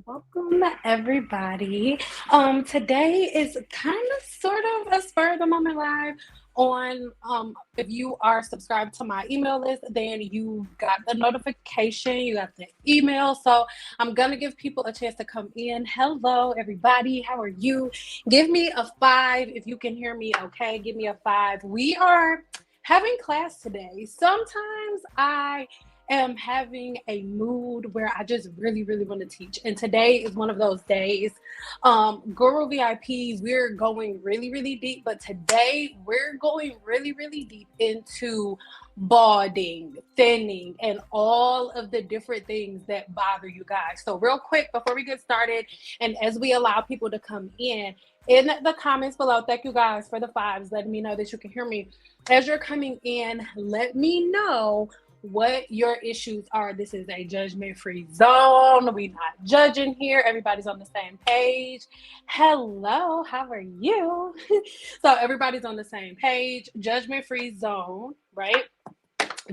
Welcome everybody. Today is kind of sort of a spur of the moment live on if you are subscribed to my email list, then you got the notification, you got the email. So I'm gonna give people a chance to come in. Hello everybody, how are you? Give me a five if you can hear me okay. Give me a five. We are having class today. Sometimes I am having a mood where I just really want to teach. And today is one of those days. Guru VIPs, we're going really deep, but today we're going really deep into balding, thinning, and all of the different things that bother you guys. So real quick before we get started, and as we allow people to come in the comments below, thank you guys for the fives, letting me know that you can hear me. As you're coming in, let me know what your issues are. This is a judgment-free zone. We're not judging here. Everybody's on the same page. Hello, how are you? So everybody's on the same page. Judgment-free zone, right?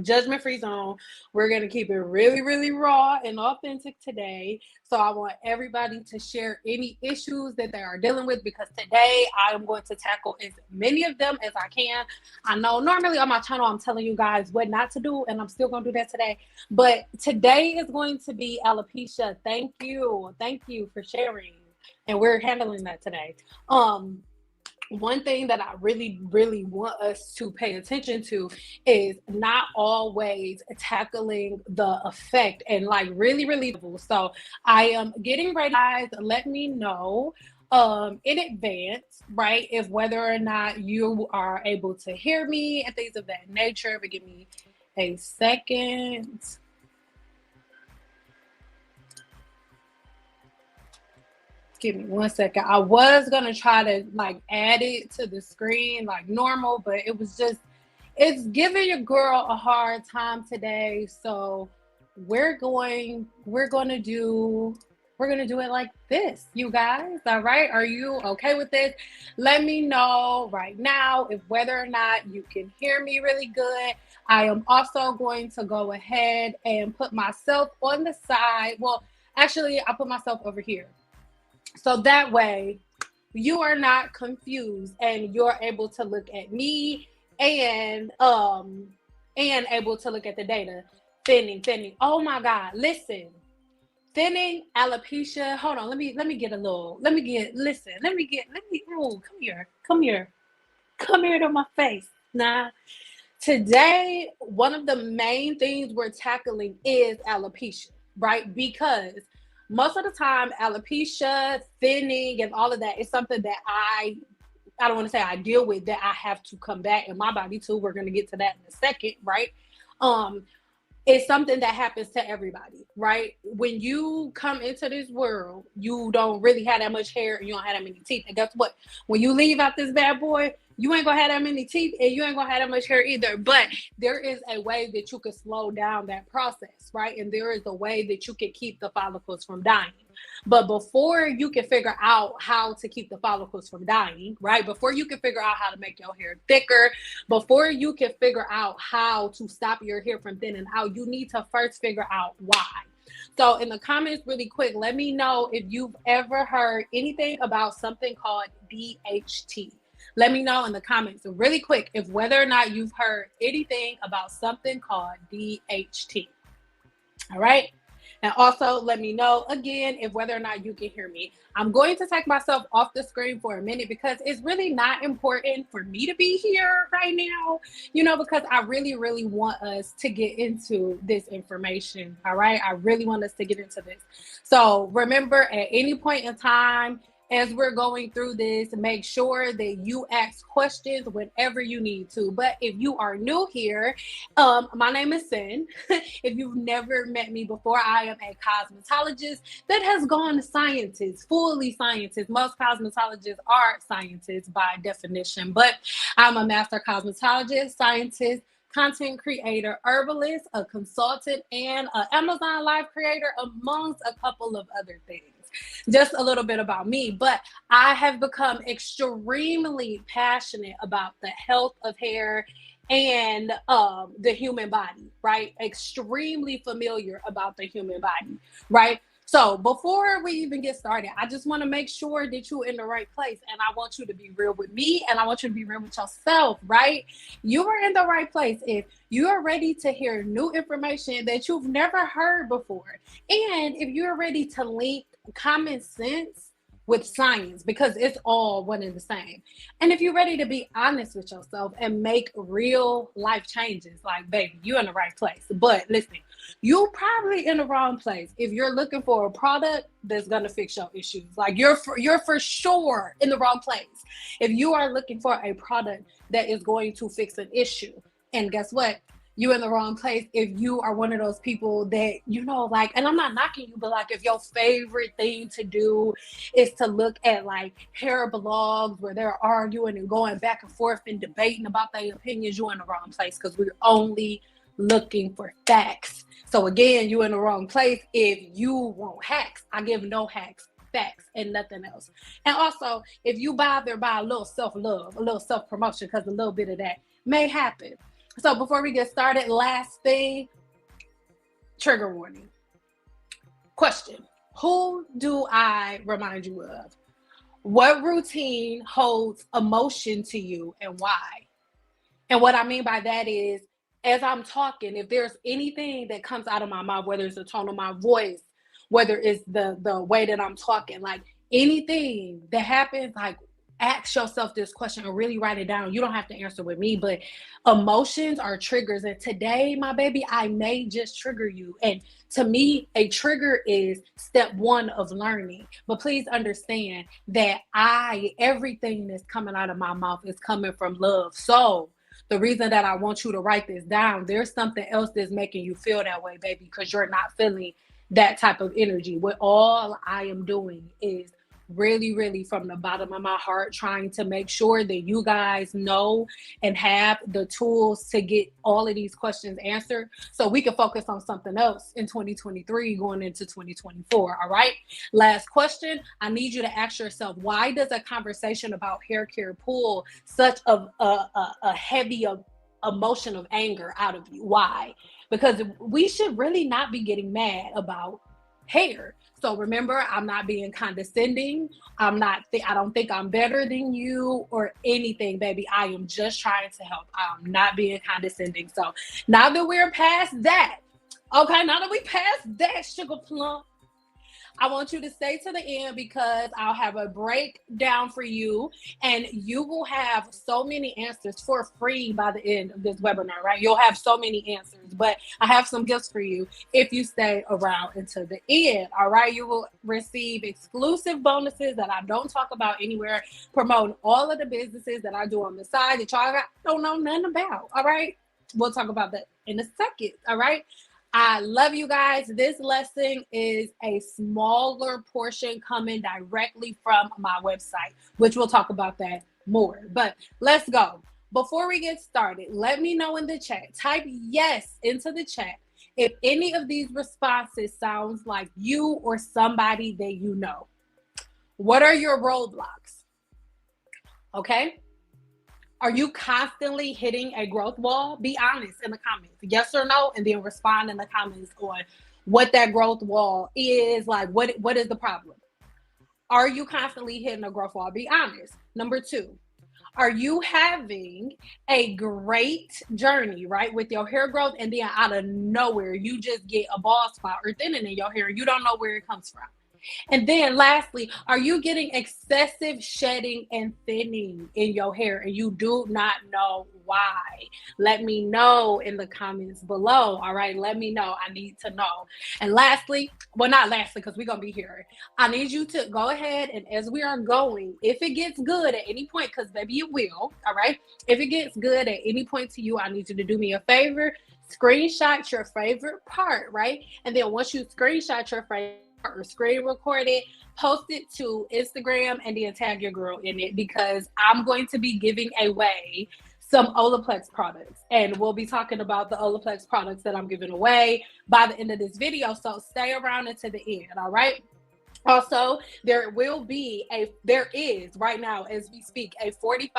Judgment-free zone. We're going to keep it really raw and authentic today. So I want everybody to share any issues that they are dealing with, because today I am going to tackle as many of them as I can. I know normally on my channel I'm telling you guys what not to do, and I'm still going to do that today, but today is going to be alopecia. Thank you for sharing, and we're handling that today. One thing that I really want us to pay attention to is not always tackling the effect and like really. So I am getting ready, guys. Let me know in advance, right, if whether or not you are able to hear me and things of that nature. But give me a second. Give me one second. I was gonna try to like add it to the screen like normal, but it's giving your girl a hard time today. So we're gonna do it like this, you guys. All right, are you okay with this? Let me know right now if whether or not you can hear me really good. I am also going to go ahead and put myself on the side. Well, actually I put myself over here, so that way you are not confused and you're able to look at me and able to look at the data. Thinning. Oh my God. Listen. Thinning, alopecia. Hold on. Let me get a little. Oh, come here. Come here. Come here to my face. Nah. Today, one of the main things we're tackling is alopecia, right? Because most of the time, alopecia, thinning, and all of that is something that I don't want to say I deal with, that I have to combat in my body too. We're going to get to that in a second, right? Um, it's something that happens to everybody, right? When you come into this world, you don't really have that much hair and you don't have that many teeth. And guess what? When you leave out this bad boy, you ain't gonna have that many teeth and you ain't gonna have that much hair either. But there is a way that you can slow down that process, right? And there is a way that you can keep the follicles from dying. But before you can figure out how to keep the follicles from dying, right? Before you can figure out how to make your hair thicker, before you can figure out how to stop your hair from thinning out, you need to first figure out why. So in the comments, really quick, let me know if you've ever heard anything about something called DHT. Let me know in the comments, so really quick, if whether or not you've heard anything about something called DHT. All right. And also let me know again if whether or not you can hear me. I'm going to take myself off the screen for a minute because it's really not important for me to be here right now, because I really want us to get into this information. All right. I really want us to get into this. So remember, at any point in time, as we're going through this, make sure that you ask questions whenever you need to. But if you are new here, my name is Sin. If you've never met me before, I am a cosmetologist that has gone scientist, fully scientist. Most cosmetologists are scientists by definition, but I'm a master cosmetologist, scientist, content creator, herbalist, a consultant, and an Amazon live creator, amongst a couple of other things. Just a little bit about me, but I have become extremely passionate about the health of hair and the human body, right? Extremely familiar about the human body, right? So before we even get started, I just want to make sure that you're in the right place. And I want you to be real with me and I want you to be real with yourself, right? You are in the right place if you are ready to hear new information that you've never heard before. And if you're ready to link common sense with science, because it's all one and the same. And if you're ready to be honest with yourself and make real life changes, like, baby, you're in the right place. But listen, you're probably in the wrong place if you're looking for a product that's gonna fix your issues. Like, you're for sure in the wrong place if you are looking for a product that is going to fix an issue. And guess what? You're in the wrong place if you are one of those people that, like, and I'm not knocking you, but like, if your favorite thing to do is to look at like hair blogs where they're arguing and going back and forth and debating about their opinions, you're in the wrong place, because we're only looking for facts. So again, you're in the wrong place if you want hacks. I give no hacks, facts, and nothing else. And also, if you bother by a little self-love, a little self-promotion, because a little bit of that may happen. So before we get started, last thing, trigger warning. Question: who do I remind you of? What routine holds emotion to you and why? And what I mean by that is, as I'm talking, if there's anything that comes out of my mouth, whether it's the tone of my voice, whether it's the way that I'm talking, like anything that happens, like, ask yourself this question and really write it down. You don't have to answer with me, but emotions are triggers. And today, my baby, I may just trigger you. And to me, a trigger is step one of learning. But please understand that everything that's coming out of my mouth is coming from love. So the reason that I want you to write this down, there's something else that's making you feel that way, baby, because you're not feeling that type of energy. What all I am doing is really, really from the bottom of my heart, trying to make sure that you guys know and have the tools to get all of these questions answered so we can focus on something else in 2023 going into 2024. All right. Last question. I need you to ask yourself, why does a conversation about hair care pull such a heavy emotion of anger out of you? Why? Because we should really not be getting mad about hair. So remember, I'm not being condescending. I don't think I'm better than you or anything, baby. I am just trying to help. I'm not being condescending. So now that we're past that, okay, now that we passed that, sugar plump, I want you to stay to the end because I'll have a breakdown for you and you will have so many answers for free by the end of this webinar, right? You'll have so many answers, but I have some gifts for you if you stay around until the end, all right? You will receive exclusive bonuses that I don't talk about anywhere, promoting all of the businesses that I do on the side that y'all don't know nothing about, all right? We'll talk about that in a second, all right? I love you guys. This lesson is a smaller portion coming directly from my website, which we'll talk about that more. But let's go. Before we get started, let me know in the chat. Type yes into the chat if any of these responses sounds like you or somebody that you know. What are your roadblocks? Okay. Are you constantly hitting a growth wall? Be honest in the comments, yes or no, and then respond in the comments on what that growth wall is. Like, what is the problem? Are you constantly hitting a growth wall? Be honest. Number two, are you having a great journey, right, with your hair growth, and then out of nowhere, you just get a bald spot or thinning in your hair, and you don't know where it comes from? And then lastly, are you getting excessive shedding and thinning in your hair and you do not know why? Let me know in the comments below. All right, let me know. I need to know. And lastly, well, not lastly, because we're going to be here. I need you to go ahead and as we are going, if it gets good at any point, because baby, it will. All right. If it gets good at any point to you, I need you to do me a favor. Screenshot your favorite part, right? And then once you screenshot your favorite or screen record it, post it to Instagram, and then tag your girl in it because I'm going to be giving away some OLAPLEX products, and we'll be talking about the OLAPLEX products that I'm giving away by the end of this video. So stay around until the end. All right. Also, there is right now as we speak a 45%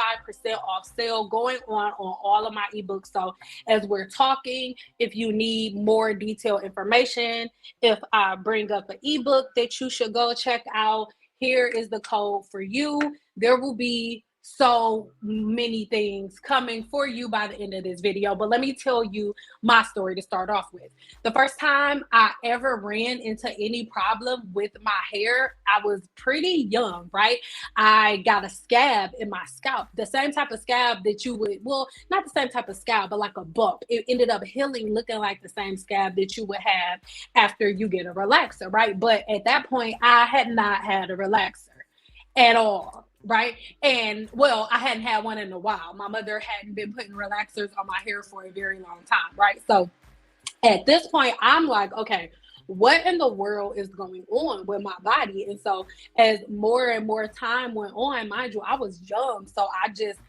off sale going on all of my ebooks. So as we're talking, if you need more detailed information, if I bring up an ebook that you should go check out, here is the code for you. There will be so many things coming for you by the end of this video, but let me tell you my story to start off with. The first time I ever ran into any problem with my hair, I was pretty young, right? I got a scab in my scalp, the same type of scab that you would, well, not the same type of scab, but like a bump. It ended up healing, looking like the same scab that you would have after you get a relaxer, right? But at that point, I had not had a relaxer at all, right? And well, I hadn't had one in a while. My mother hadn't been putting relaxers on my hair for a very long time, right? So at this point, I'm like, okay, what in the world is going on with my body? And so as more and more time went on, mind you, I was young, so I just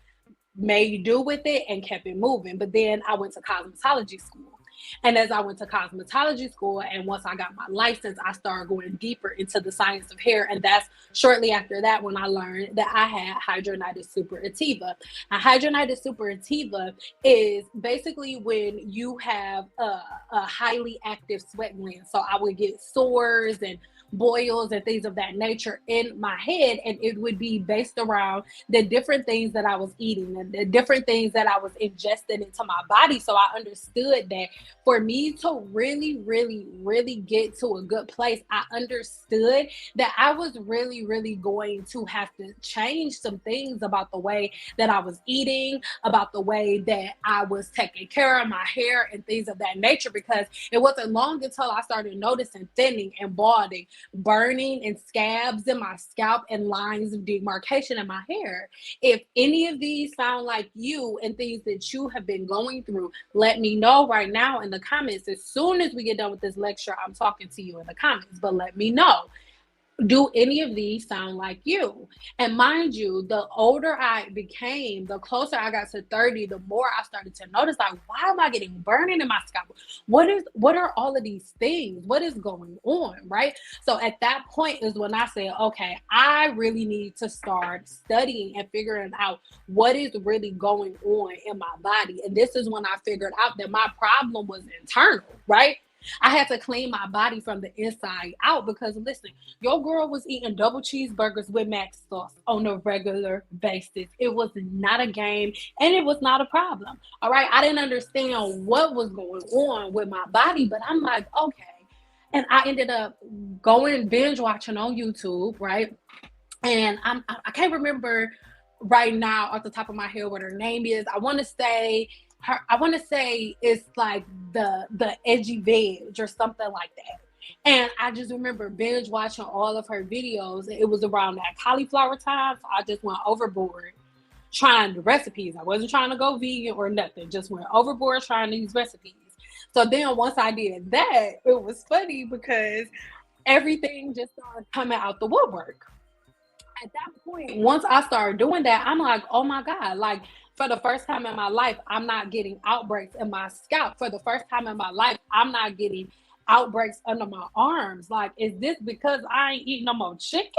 made do with it and kept it moving. But then I went to cosmetology school. And as I went to cosmetology school, and once I got my license, I started going deeper into the science of hair. And that's shortly after that when I learned that I had hidradenitis suppurativa. Now, hidradenitis suppurativa is basically when you have a highly active sweat gland. So I would get sores and boils and things of that nature in my head, and it would be based around the different things that I was eating and the different things that I was ingesting into my body. So I understood that for me to really get to a good place, I understood that I was really going to have to change some things about the way that I was eating, about the way that I was taking care of my hair and things of that nature, because it wasn't long until I started noticing thinning and balding, burning and scabs in my scalp, and lines of demarcation in my hair. If any of these sound like you and things that you have been going through, let me know right now in the comments. As soon as we get done with this lecture, I'm talking to you in the comments, but let me know. Do any of these sound like you? And mind you, the older I became, the closer I got to 30, the more I started to notice, like, why am I getting burning in my scalp? What are all of these things? What is going on, right? So at that point is when I said, okay, I really need to start studying and figuring out what is really going on in my body. And this is when I figured out that my problem was internal, right? I had to clean my body from the inside out, because listen, your girl was eating double cheeseburgers with mac sauce on a regular basis. It was not a game, and it was not a problem. All right. I didn't understand what was going on with my body, but I'm like, okay. And I ended up going binge watching on YouTube, right? And I can't remember right now off the top of my head what her name is. I want to say it's like the edgy veg or something like that. And I just remember binge watching all of her videos. It was around that cauliflower time, so I just went overboard trying the recipes. I wasn't trying to go vegan or nothing, just went overboard trying these recipes. So then once I did that, it was funny because everything just started coming out the woodwork. At that point, once I started doing that, I'm like, oh my God, like for the first time in my life, I'm not getting outbreaks in my scalp. For the first time in my life, I'm not getting outbreaks under my arms. Like, is this because I ain't eating no more chicken?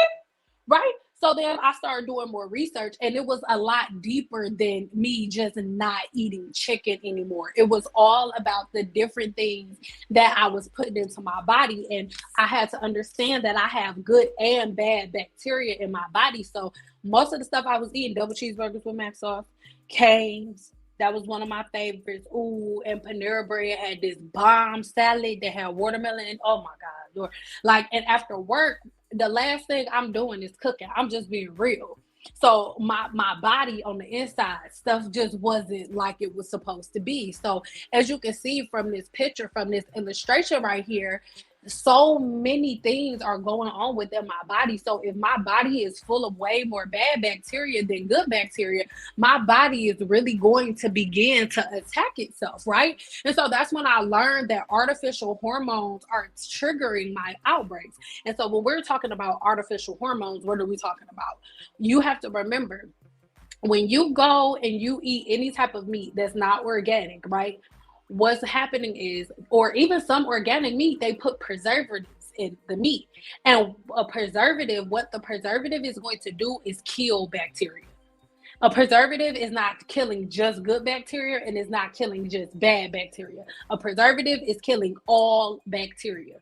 Right? So then I started doing more research, and it was a lot deeper than me just not eating chicken anymore. It was all about the different things that I was putting into my body. And I had to understand that I have good and bad bacteria in my body. So most of the stuff I was eating, double cheeseburgers with mac sauce, Cane's, that was one of my favorites. Ooh, and Panera Bread had this bomb salad that had watermelon. Oh my God. Like, and after work, the last thing I'm doing is cooking. I'm just being real. So my body on the inside, stuff just wasn't like it was supposed to be. So as you can see from this picture, from this illustration right here, so many things are going on within my body. So if my body is full of way more bad bacteria than good bacteria, my body is really going to begin to attack itself, right? And so that's when I learned that artificial hormones are triggering my outbreaks. And so when we're talking about artificial hormones, what are we talking about? You have to remember, when you go and you eat any type of meat that's not organic, right? What's happening is, or even some organic meat, they put preservatives in the meat. And a preservative, what the preservative is going to do is kill bacteria. A preservative is not killing just good bacteria and is not killing just bad bacteria. A preservative is killing all bacteria.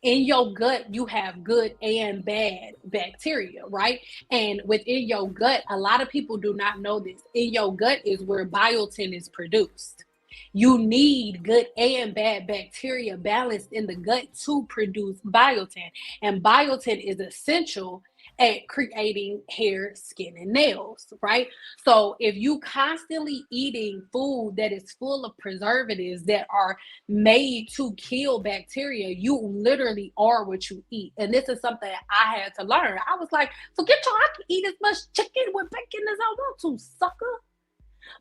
In your gut, you have good and bad bacteria, right? And within your gut, a lot of people do not know this. In your gut is where biotin is produced. You need good and bad bacteria balanced in the gut to produce biotin. And biotin is essential at creating hair, skin, and nails, right? So if you constantly eating food that is full of preservatives that are made to kill bacteria, you literally are what you eat. And this is something I had to learn. I was like, forget y'all, I can eat as much chicken with bacon as I want to, sucker.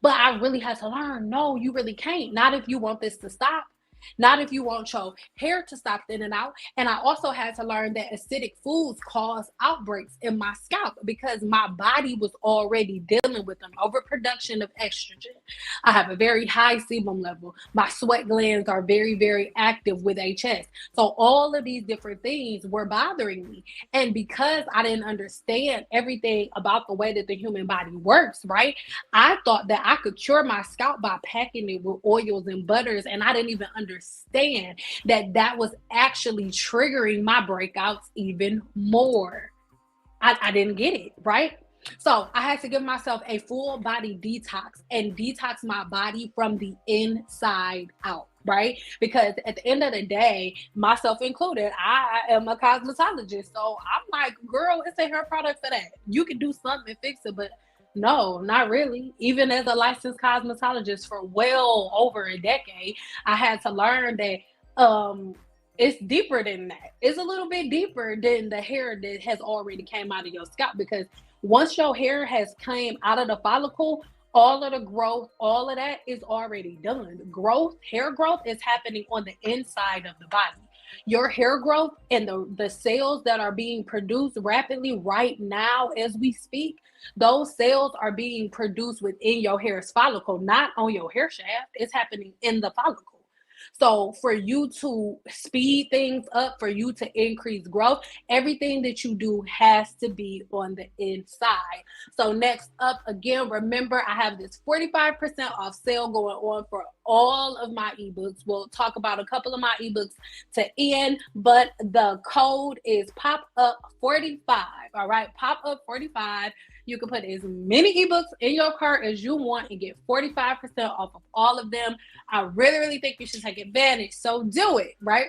But I really had to learn, no, you really can't. Not if you want this to stop. Not if you want your hair to stop thinning out. And I also had to learn that acidic foods cause outbreaks in my scalp because my body was already dealing with an overproduction of estrogen. I have a very high sebum level. My sweat glands are very, very active with HS. So all of these different things were bothering me. And because I didn't understand everything about the way that the human body works, right? I thought that I could cure my scalp by packing it with oils and butters. And I didn't even understand that was actually triggering my breakouts even more. I didn't get it, right? So I had to give myself a full body detox and detox my body from the inside out, right? Because at the end of the day, myself included, I am a cosmetologist. So I'm like, girl, it's a hair product for that. You can do something and fix it, but no, not really. Even as a licensed cosmetologist for well over a decade, I had to learn that it's deeper than that. It's a little bit deeper than the hair that has already came out of your scalp, because once your hair has came out of the follicle, all of the growth, all of that is already done. Growth, hair growth is happening on the inside of the body. Your hair growth and the cells that are being produced rapidly right now as we speak, those cells are being produced within your hair's follicle, not on your hair shaft. It's happening in the follicle. So for you to speed things up, for you to increase growth, everything that you do has to be on the inside. So next up, again, remember I have this 45% off sale going on for all of my ebooks. We'll talk about a couple of my ebooks to end, but the code is POPUP45. All right, POPUP45. You can put as many ebooks in your cart as you want and get 45% off of all of them. I really, really think you should take advantage. So do it, right?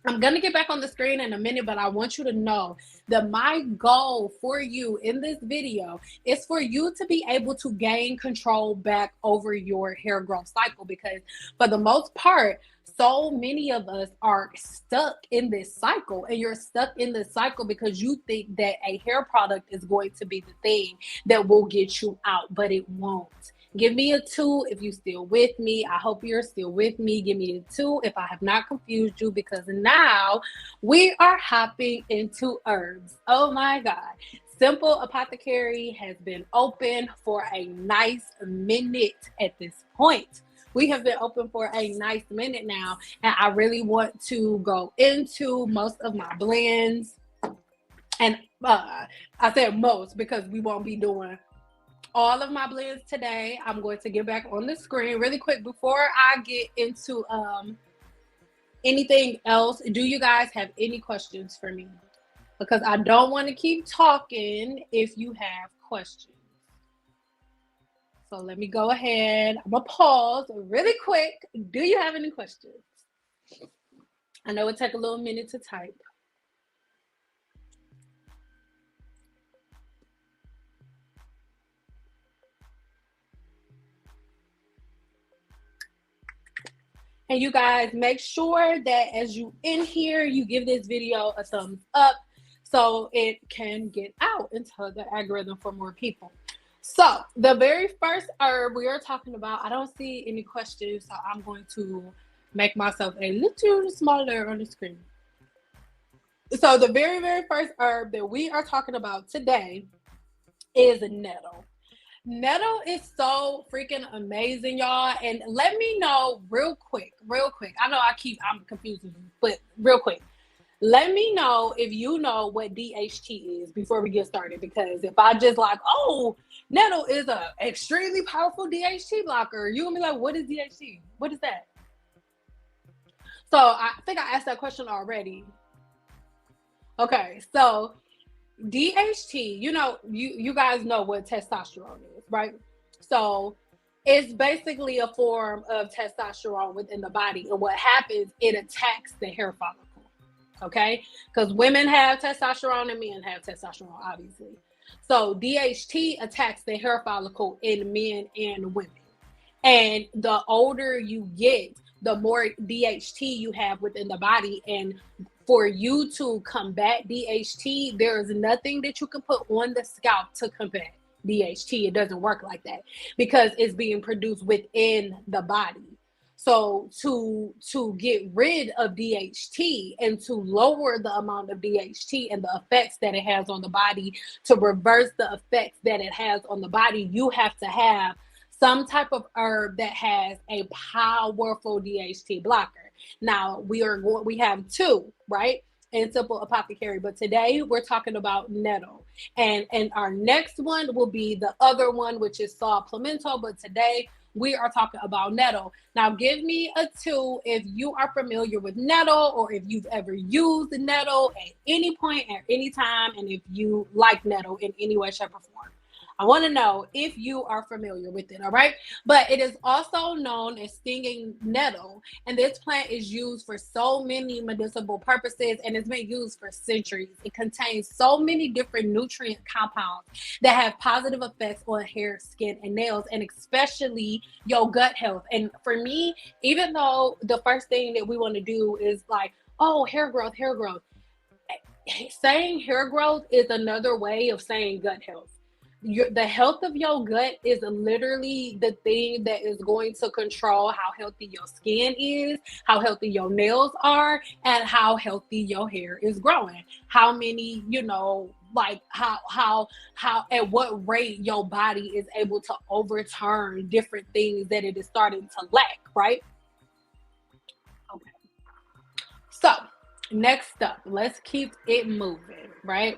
I'm going to get back on the screen in a minute, but I want you to know that my goal for you in this video is for you to be able to gain control back over your hair growth cycle, because for the most part, so many of us are stuck in this cycle, and you're stuck in this cycle because you think that a hair product is going to be the thing that will get you out, but it won't. Give me a 2 if you're still with me. I hope you're still with me. Give me a 2 if I have not confused you, because now we are hopping into herbs. Oh my God. Simple Apothecary has been open for a nice minute at this point. We have been open for a nice minute now, and I really want to go into most of my blends. And I said most because we won't be doing all of my blends today. I'm going to get back on the screen really quick before I get into anything else. Do you guys have any questions for me? Because I don't want to keep talking if you have questions. So let me go ahead. I'm going to pause really quick. Do you have any questions? I know it took a little minute to type. And you guys, make sure that as you in here, you give this video a thumbs up so it can get out into the algorithm for more people. So the very first herb we are talking about, I don't see any questions, so I'm going to make myself a little smaller on the screen. So the very, very first herb that we are talking about today is nettle. Nettle is so freaking amazing, y'all. And let me know real quick. I know I'm confusing you, but real quick. Let me know if you know what DHT is before we get started. Because if I just like, oh, nettle is a extremely powerful DHT blocker, you're gonna be like, what is DHT? What is that? So I think I asked that question already. Okay, so DHT, you guys know what testosterone is, right? So it's basically a form of testosterone within the body. And what happens, it attacks the hair follicle. Okay? Because women have testosterone and men have testosterone, obviously. So DHT attacks the hair follicle in men and women. And the older you get, the more DHT you have within the body. And for you to combat DHT, there is nothing that you can put on the scalp to combat DHT. It doesn't work like that because it's being produced within the body. So to get rid of DHT and to lower the amount of DHT and the effects that it has on the body, to reverse the effects that it has on the body, you have to have some type of herb that has a powerful DHT blocker. Now we have two, right? In Simple Apothecary, but today we're talking about nettle, and our next one will be the other one, which is saw pimento. But today we are talking about nettle. Now, give me a 2 if you are familiar with nettle, or if you've ever used nettle at any point, at any time, and if you like nettle in any way, shape, or form. I want to know if you are familiar with it, all right? But it is also known as stinging nettle, and this plant is used for so many medicinal purposes, and it's been used for centuries. It contains so many different nutrient compounds that have positive effects on hair, skin, and nails, and especially your gut health. And for me, even though the first thing that we want to do is like, oh, hair growth, saying hair growth is another way of saying gut health. The health of your gut is literally the thing that is going to control how healthy your skin is, how healthy your nails are, and how healthy your hair is growing. How many, like how at what rate your body is able to overturn different things that it is starting to lack, right? Okay. So next up, let's keep it moving, right?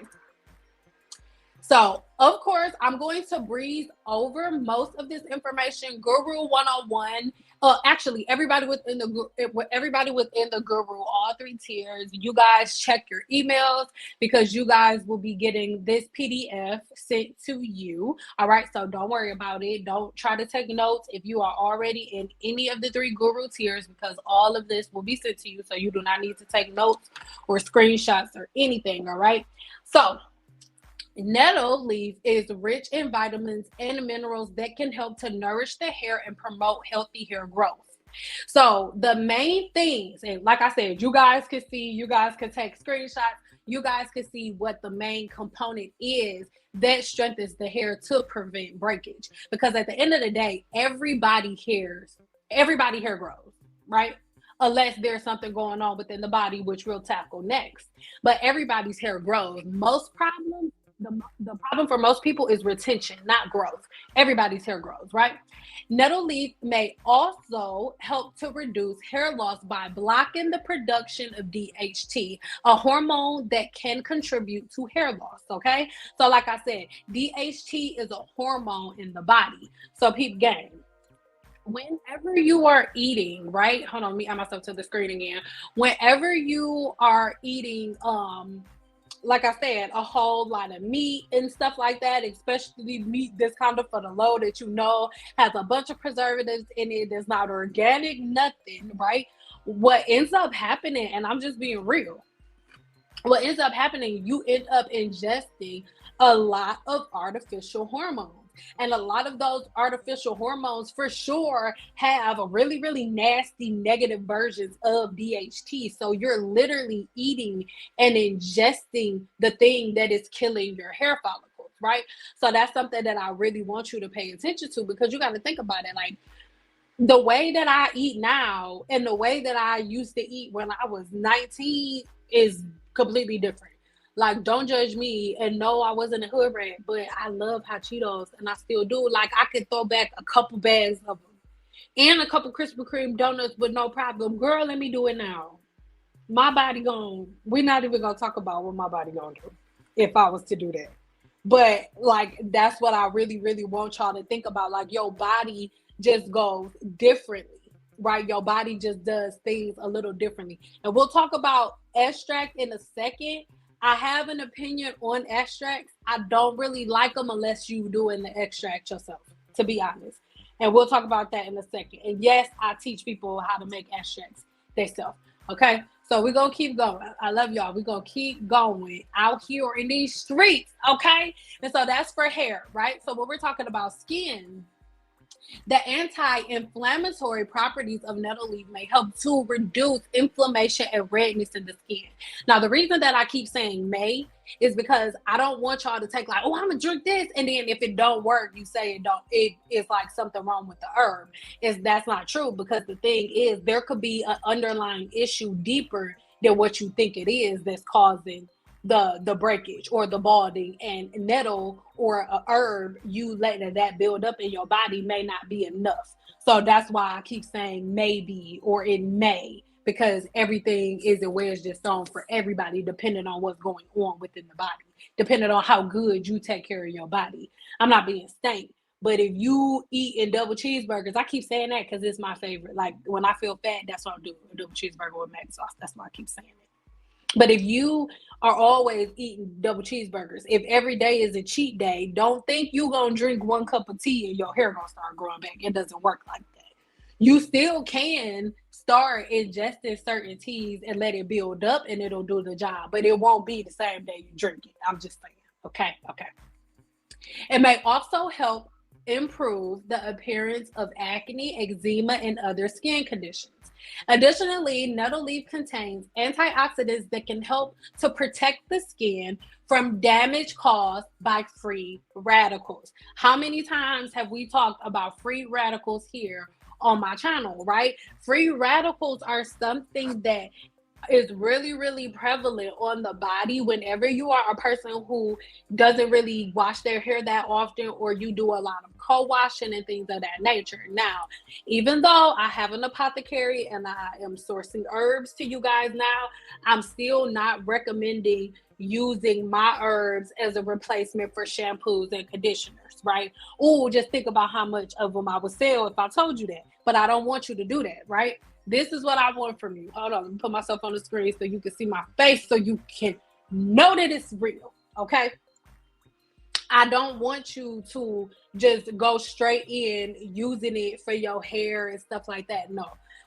So, of course, I'm going to breeze over most of this information. Guru 101. Actually, everybody within the Guru, all 3 tiers, you guys check your emails because you guys will be getting this PDF sent to you. All right, so don't worry about it. Don't try to take notes if you are already in any of the 3 Guru tiers, because all of this will be sent to you. So you do not need to take notes or screenshots or anything. All right, so nettle leaf is rich in vitamins and minerals that can help to nourish the hair and promote healthy hair growth. So the main things, and like I said, you guys can take screenshots, you guys can see what the main component is that strengthens the hair to prevent breakage. Because at the end of the day, everybody hair grows, right? Unless there's something going on within the body, which we'll tackle next. But everybody's hair grows. The problem for most people is retention, not growth. Everybody's hair grows, right? Nettle leaf may also help to reduce hair loss by blocking the production of DHT, a hormone that can contribute to hair loss, okay? So like I said, DHT is a hormone in the body. So peep game. Whenever you are eating, right? Hold on, let me add myself to the screen again. Whenever you are eating, like I said, a whole lot of meat and stuff like that, especially meat that's kind of for the low, that has a bunch of preservatives in it, that's not organic, nothing, right? What ends up happening, and I'm just being real, what ends up happening, you end up ingesting a lot of artificial hormones. And a lot of those artificial hormones for sure have a really, really nasty negative versions of DHT. So you're literally eating and ingesting the thing that is killing your hair follicles, right? So that's something that I really want you to pay attention to, because you got to think about it. Like, the way that I eat now and the way that I used to eat when I was 19 is completely different. Like, don't judge me, and no, I wasn't a hood rat, but I love hot Cheetos, and I still do. Like, I could throw back a couple bags of them and a couple Krispy Kreme donuts with no problem. Girl, let me do it now. my body we're not even gonna talk about what my body gonna do if I was to do that. But like that's what I really, really want y'all to think about. Like your body just goes differently, right? Your body just does things a little differently. And we'll talk about extract in a second. I have an opinion on extracts. I don't really like them unless you doing the extract yourself, to be honest. And we'll talk about that in a second. And yes, I teach people how to make extracts themselves. Okay. So we're gonna keep going. I love y'all. We're gonna keep going out here in these streets. Okay. And so that's for hair, right? So when we're talking about skin, the anti-inflammatory properties of nettle leaf may help to reduce inflammation and redness in the skin. Now, the reason that I keep saying may is because I don't want y'all to take like, oh, I'm gonna drink this, and then if it don't work, you say it don't. It is like something wrong with the herb. That's not true, because the thing is, there could be an underlying issue deeper than what you think it is that's causing the breakage or the balding, and nettle or a herb, you letting that build up in your body may not be enough. So that's why I keep saying maybe or it may, because everything isn't wedged in stone for everybody, depending on what's going on within the body, depending on how good you take care of your body. I'm not being stank, but if you eat in double cheeseburgers, I keep saying that because it's my favorite. Like when I feel fat, that's what I do, a double cheeseburger with mac sauce. That's why I keep saying it. But if you are always eating double cheeseburgers, if every day is a cheat day, don't think you're going to drink one cup of tea and your hair going to start growing back. It doesn't work like that. You still can start ingesting certain teas and let it build up and it'll do the job, but it won't be the same day you drink it. I'm just saying. Okay. Okay. It may also help improve the appearance of acne, eczema, and other skin conditions. Additionally, nettle leaf contains antioxidants that can help to protect the skin from damage caused by free radicals. How many times have we talked about free radicals here on my channel, right? Free radicals are something that is really, really prevalent on the body whenever you are a person who doesn't really wash their hair that often, or you do a lot of co-washing and things of that nature. Now, even though I have an apothecary and I am sourcing herbs to you guys now, I'm still not recommending using my herbs as a replacement for shampoos and conditioners, right? Oh, just think about how much of them I would sell if I told you that. But I don't want you to do that, right? This is what I want from you. Hold on, let me put myself on the screen so you can see my face, so you can know that it's real, okay? I don't want you to just go straight in using it for your hair and stuff like that. No.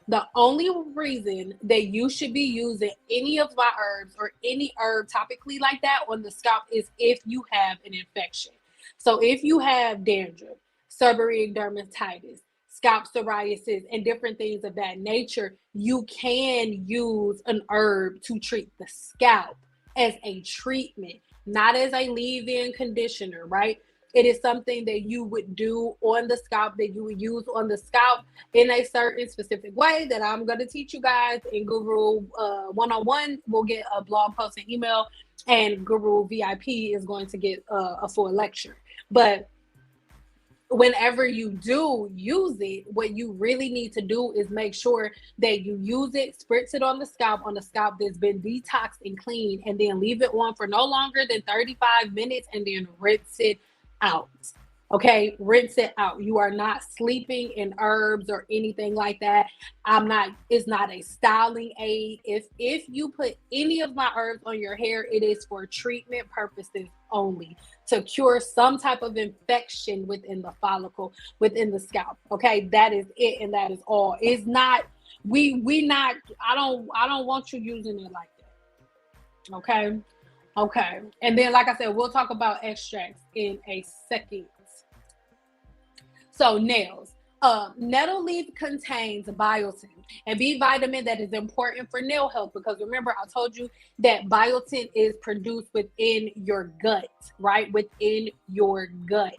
The only reason that you should be using any of my herbs or any herb topically like that on the scalp is if you have an infection. So if you have dandruff, seborrheic dermatitis, scalp psoriasis, and different things of that nature, you can use an herb to treat the scalp as a treatment, not as a leave-in conditioner, right? It is something that you would do on the scalp, that you would use on the scalp in a certain specific way that I'm going to teach you guys in Guru one-on-one. We'll get a blog post and email, and Guru VIP is going to get a full lecture. But whenever you do use it, what you really need to do is make sure that you use it, spritz it on the scalp that's been detoxed and clean, and then leave it on for no longer than 35 minutes and then rinse it out. Okay, rinse it out. You are not sleeping in herbs or anything like that. It's not a styling aid. If you put any of my herbs on your hair, it is for treatment purposes only, to cure some type of infection within the follicle, within the scalp. Okay, that is it, and that is all. It's not, I don't want you using it like that. Okay. And then, like I said, we'll talk about extracts in a second. So nails. Nettle leaf contains biotin, and B vitamin that is important for nail health, because remember I told you that biotin is produced within your gut, right? Within your gut.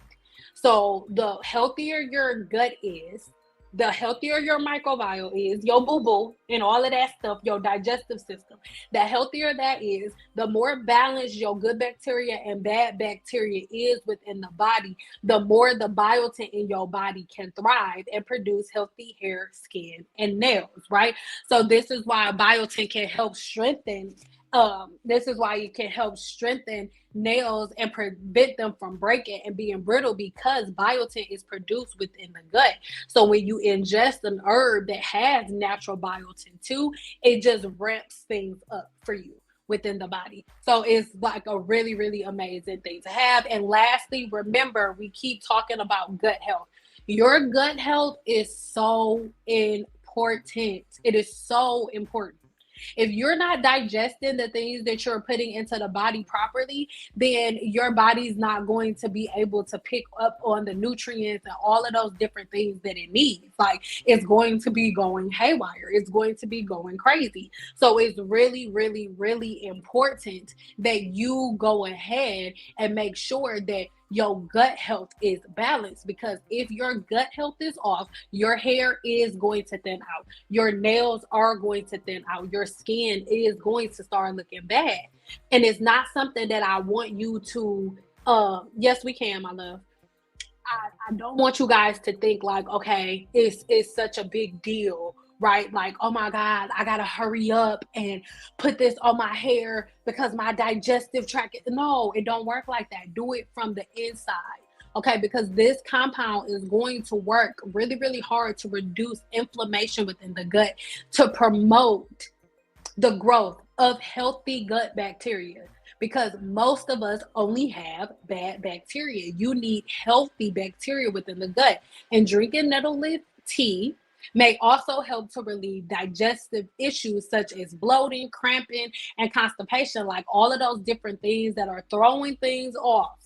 So the healthier your gut is, the healthier your microbiome is, your boo-boo and all of that stuff, your digestive system, the healthier that is, the more balanced your good bacteria and bad bacteria is within the body, the more the biotin in your body can thrive and produce healthy hair, skin, and nails, right? So this is why biotin can help strengthen this is why it can help strengthen nails and prevent them from breaking and being brittle, because biotin is produced within the gut. So when you ingest an herb that has natural biotin too, it just ramps things up for you within the body. So it's like a really, really amazing thing to have. And lastly, remember, we keep talking about gut health. Your gut health is so important. It is so important. If you're not digesting the things that you're putting into the body properly, then your body's not going to be able to pick up on the nutrients and all of those different things that it needs. Like, it's going to be going haywire. It's going to be going crazy. So it's really, really, really important that you go ahead and make sure that your gut health is balanced, because if your gut health is off, your hair is going to thin out, your nails are going to thin out, your skin is going to start looking bad. And it's not something that I want you to yes, we can, my love. I don't want you guys to think like, okay, it's such a big deal, right? Like, oh my God, I gotta hurry up and put this on my hair because my digestive tract. No, it don't work like that. Do it from the inside. Okay, because this compound is going to work really, really hard to reduce inflammation within the gut, to promote the growth of healthy gut bacteria, because most of us only have bad bacteria. You need healthy bacteria within the gut. And drinking nettle leaf tea may also help to relieve digestive issues such as bloating, cramping, and constipation, like all of those different things that are throwing things off.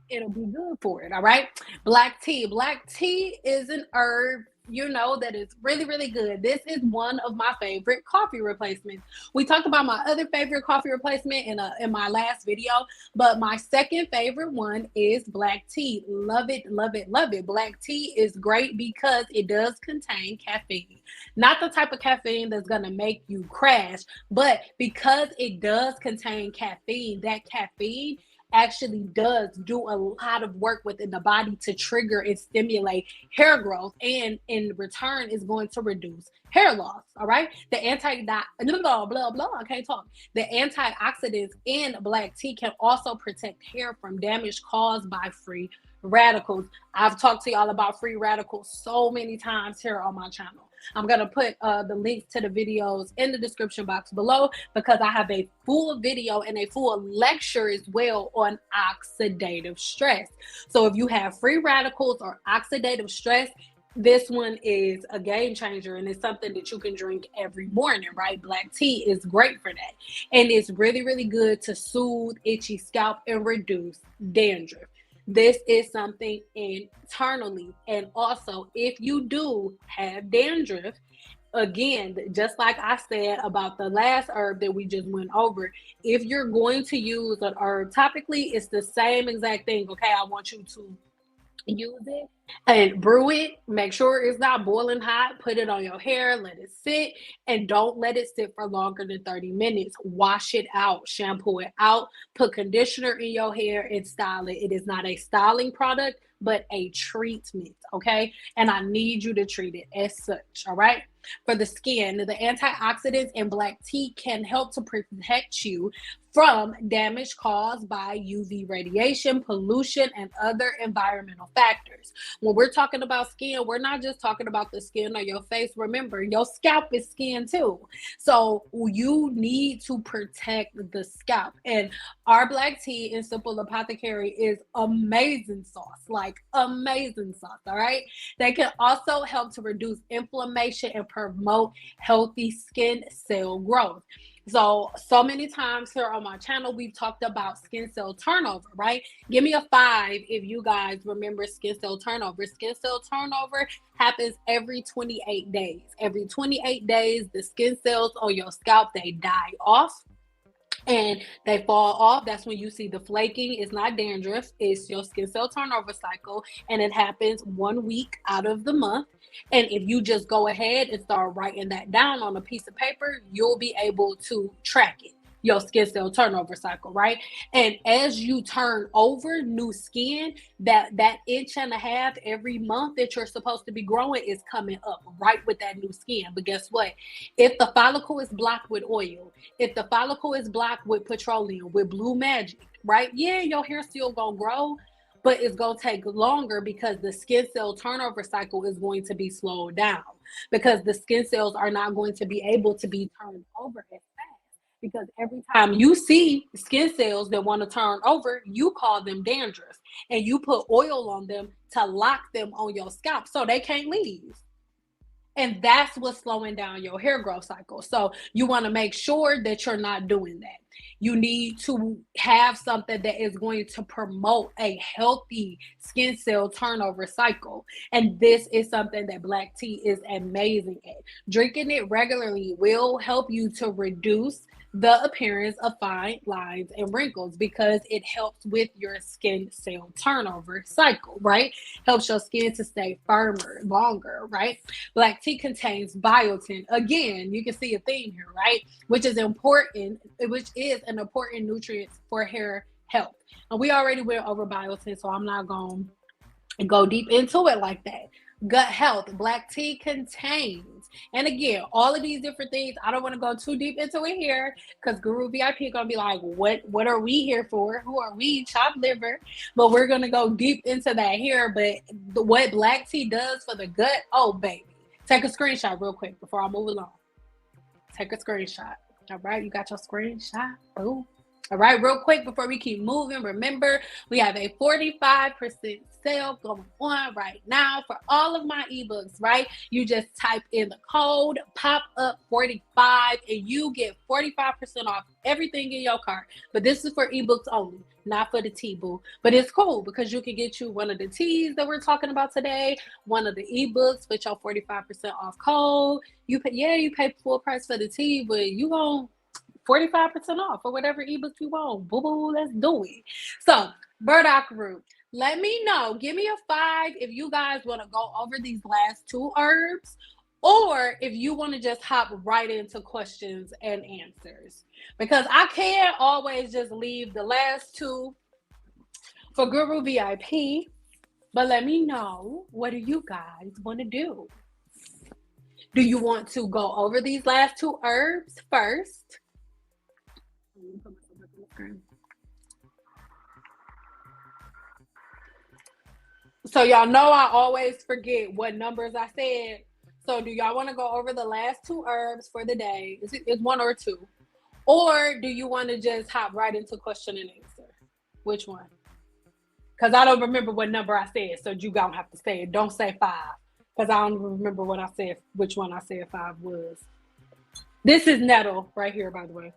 It'll be good for it. All right. Black tea. Black tea is an herb, that is really, really good. This is one of my favorite coffee replacements. We talked about my other favorite coffee replacement in my last video, but my second favorite one is black tea. Love it, love it, love it. Black tea is great because it does contain caffeine. Not the type of caffeine that's going to make you crash, but because it does contain caffeine, that caffeine actually does do a lot of work within the body to trigger and stimulate hair growth, and in return is going to reduce hair loss. All right, the I can't talk. The antioxidants in black tea can also protect hair from damage caused by free radicals. I've talked to y'all about free radicals so many times here on my channel. I'm going to put the links to the videos in the description box below, because I have a full video and a full lecture as well on oxidative stress. So if you have free radicals or oxidative stress, this one is a game changer, and it's something that you can drink every morning, right? Black tea is great for that. And it's really, really good to soothe itchy scalp and reduce dandruff. This is something internally. And also, if you do have dandruff, again, just like I said about the last herb that we just went over, if you're going to use an herb topically, it's the same exact thing. Okay, I want you to use it and brew it. Make sure it's not boiling hot. Put it on your hair, let it sit, and don't let it sit for longer than 30 minutes. Wash it out, shampoo it out, put conditioner in your hair, and style it. It is not a styling product, but a treatment, okay? And I need you to treat it as such, all right? For the skin, the antioxidants in black tea can help to protect you from damage caused by UV radiation, pollution, and other environmental factors. When we're talking about skin, we're not just talking about the skin on your face. Remember, your scalp is skin too. So you need to protect the scalp. And our black tea in Simple Apothecary is amazing sauce, like amazing sauce, all right? They can also help to reduce inflammation and promote healthy skin cell growth. So many times here on my channel, we've talked about skin cell turnover, right? Give me a 5 if you guys remember skin cell turnover. Skin cell turnover happens every 28 days. Every 28 days, the skin cells on your scalp, they die off. and they fall off. That's when you see the flaking. It's not dandruff, it's your skin cell turnover cycle, and it happens 1 week out of the month. And if you just go ahead and start writing that down on a piece of paper, you'll be able to track it, your skin cell turnover cycle, right? And as you turn over new skin, that inch and a half every month that you're supposed to be growing is coming up right with that new skin. But guess what? If the follicle is blocked with oil, if the follicle is blocked with petroleum, with blue magic, right? Yeah, your hair still gonna grow, but it's going to take longer because the skin cell turnover cycle is going to be slowed down, because the skin cells are not going to be able to be turned over as fast, because every time you see skin cells that want to turn over, you call them dandruff, and you put oil on them to lock them on your scalp so they can't leave. And that's what's slowing down your hair growth cycle. So you want to make sure that you're not doing that. You need to have something that is going to promote a healthy skin cell turnover cycle. And this is something that black tea is amazing at. Drinking it regularly will help you to reduce the appearance of fine lines and wrinkles, because it helps with your skin cell turnover cycle, right? Helps your skin to stay firmer, longer, right? Black tea contains biotin. Again, you can see a theme here, right? Which is important, which is an important nutrient for hair health. And we already went over biotin, so I'm not going to go deep into it like that. Gut health, black tea contains. And again, all of these different things, I don't want to go too deep into it here, because Guru VIP is going to be like, what are we here for? Who are we? Chopped liver. But we're going to go deep into that here. But what black tea does for the gut, oh, baby. Take a screenshot real quick before I move along. Take a screenshot. All right, you got your screenshot? Boom. All right, real quick before we keep moving, remember we have a 45% sale going on right now for all of my ebooks, right? You just type in the code pop up 45 and you get 45% off everything in your cart. But this is for ebooks only, not for the tea, boo. But it's cool because you can get you one of the teas that we're talking about today, one of the ebooks with your 45% off code. You pay full price for the tea, but you gon' 45% off for whatever ebooks you want. Boo boo, let's do it. So, burdock root. Let me know. Give me a 5 if you guys want to go over these last 2 herbs, or if you want to just hop right into questions and answers. Because I can't always just leave the last 2 for Guru VIP. But let me know, what do you guys want to do? Do you want to go over these last 2 herbs first? So y'all know I always forget what numbers I said. So do y'all want to go over the last 2 herbs for the day? It's 1 or 2. Or do you want to just hop right into question and answer? Which one? Because I don't remember what number I said. So you gonna have to say it. Don't say 5. Because I don't remember what I said, which one I said 5 was. This is nettle right here, by the way.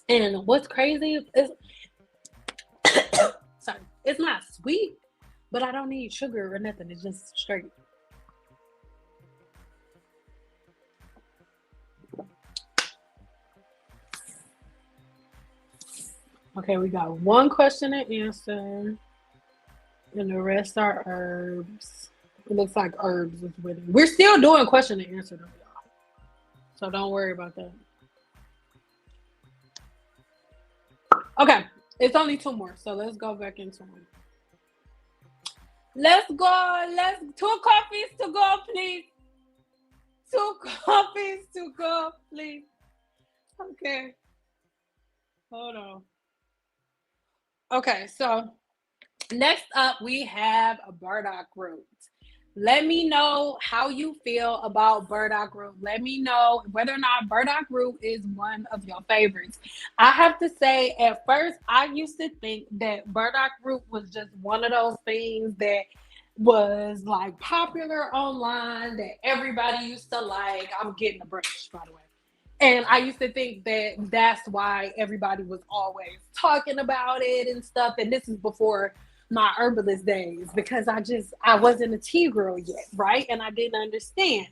And what's crazy is, sorry, it's not sweet, but I don't need sugar or nothing. It's just straight. Okay, we got 1 question and answer, and the rest are herbs. It looks like herbs is with it. We're still doing question and answer though, y'all. So don't worry about that. Okay, it's only 2 more, so let's go back into them. Let's go. 2 coffees to go, please. 2 coffees to go, please. Okay. Hold on. Okay, so next up we have a burdock root. Let me know how you feel about burdock root. Let me know whether or not burdock root is one of your favorites. I have to say, at first, I used to think that burdock root was just one of those things that was like popular online that everybody used to like. I'm getting a brush, by the way. And I used to think that that's why everybody was always talking about it and stuff. And this is before my herbalist days, because I wasn't a tea girl yet, right? And I didn't understand.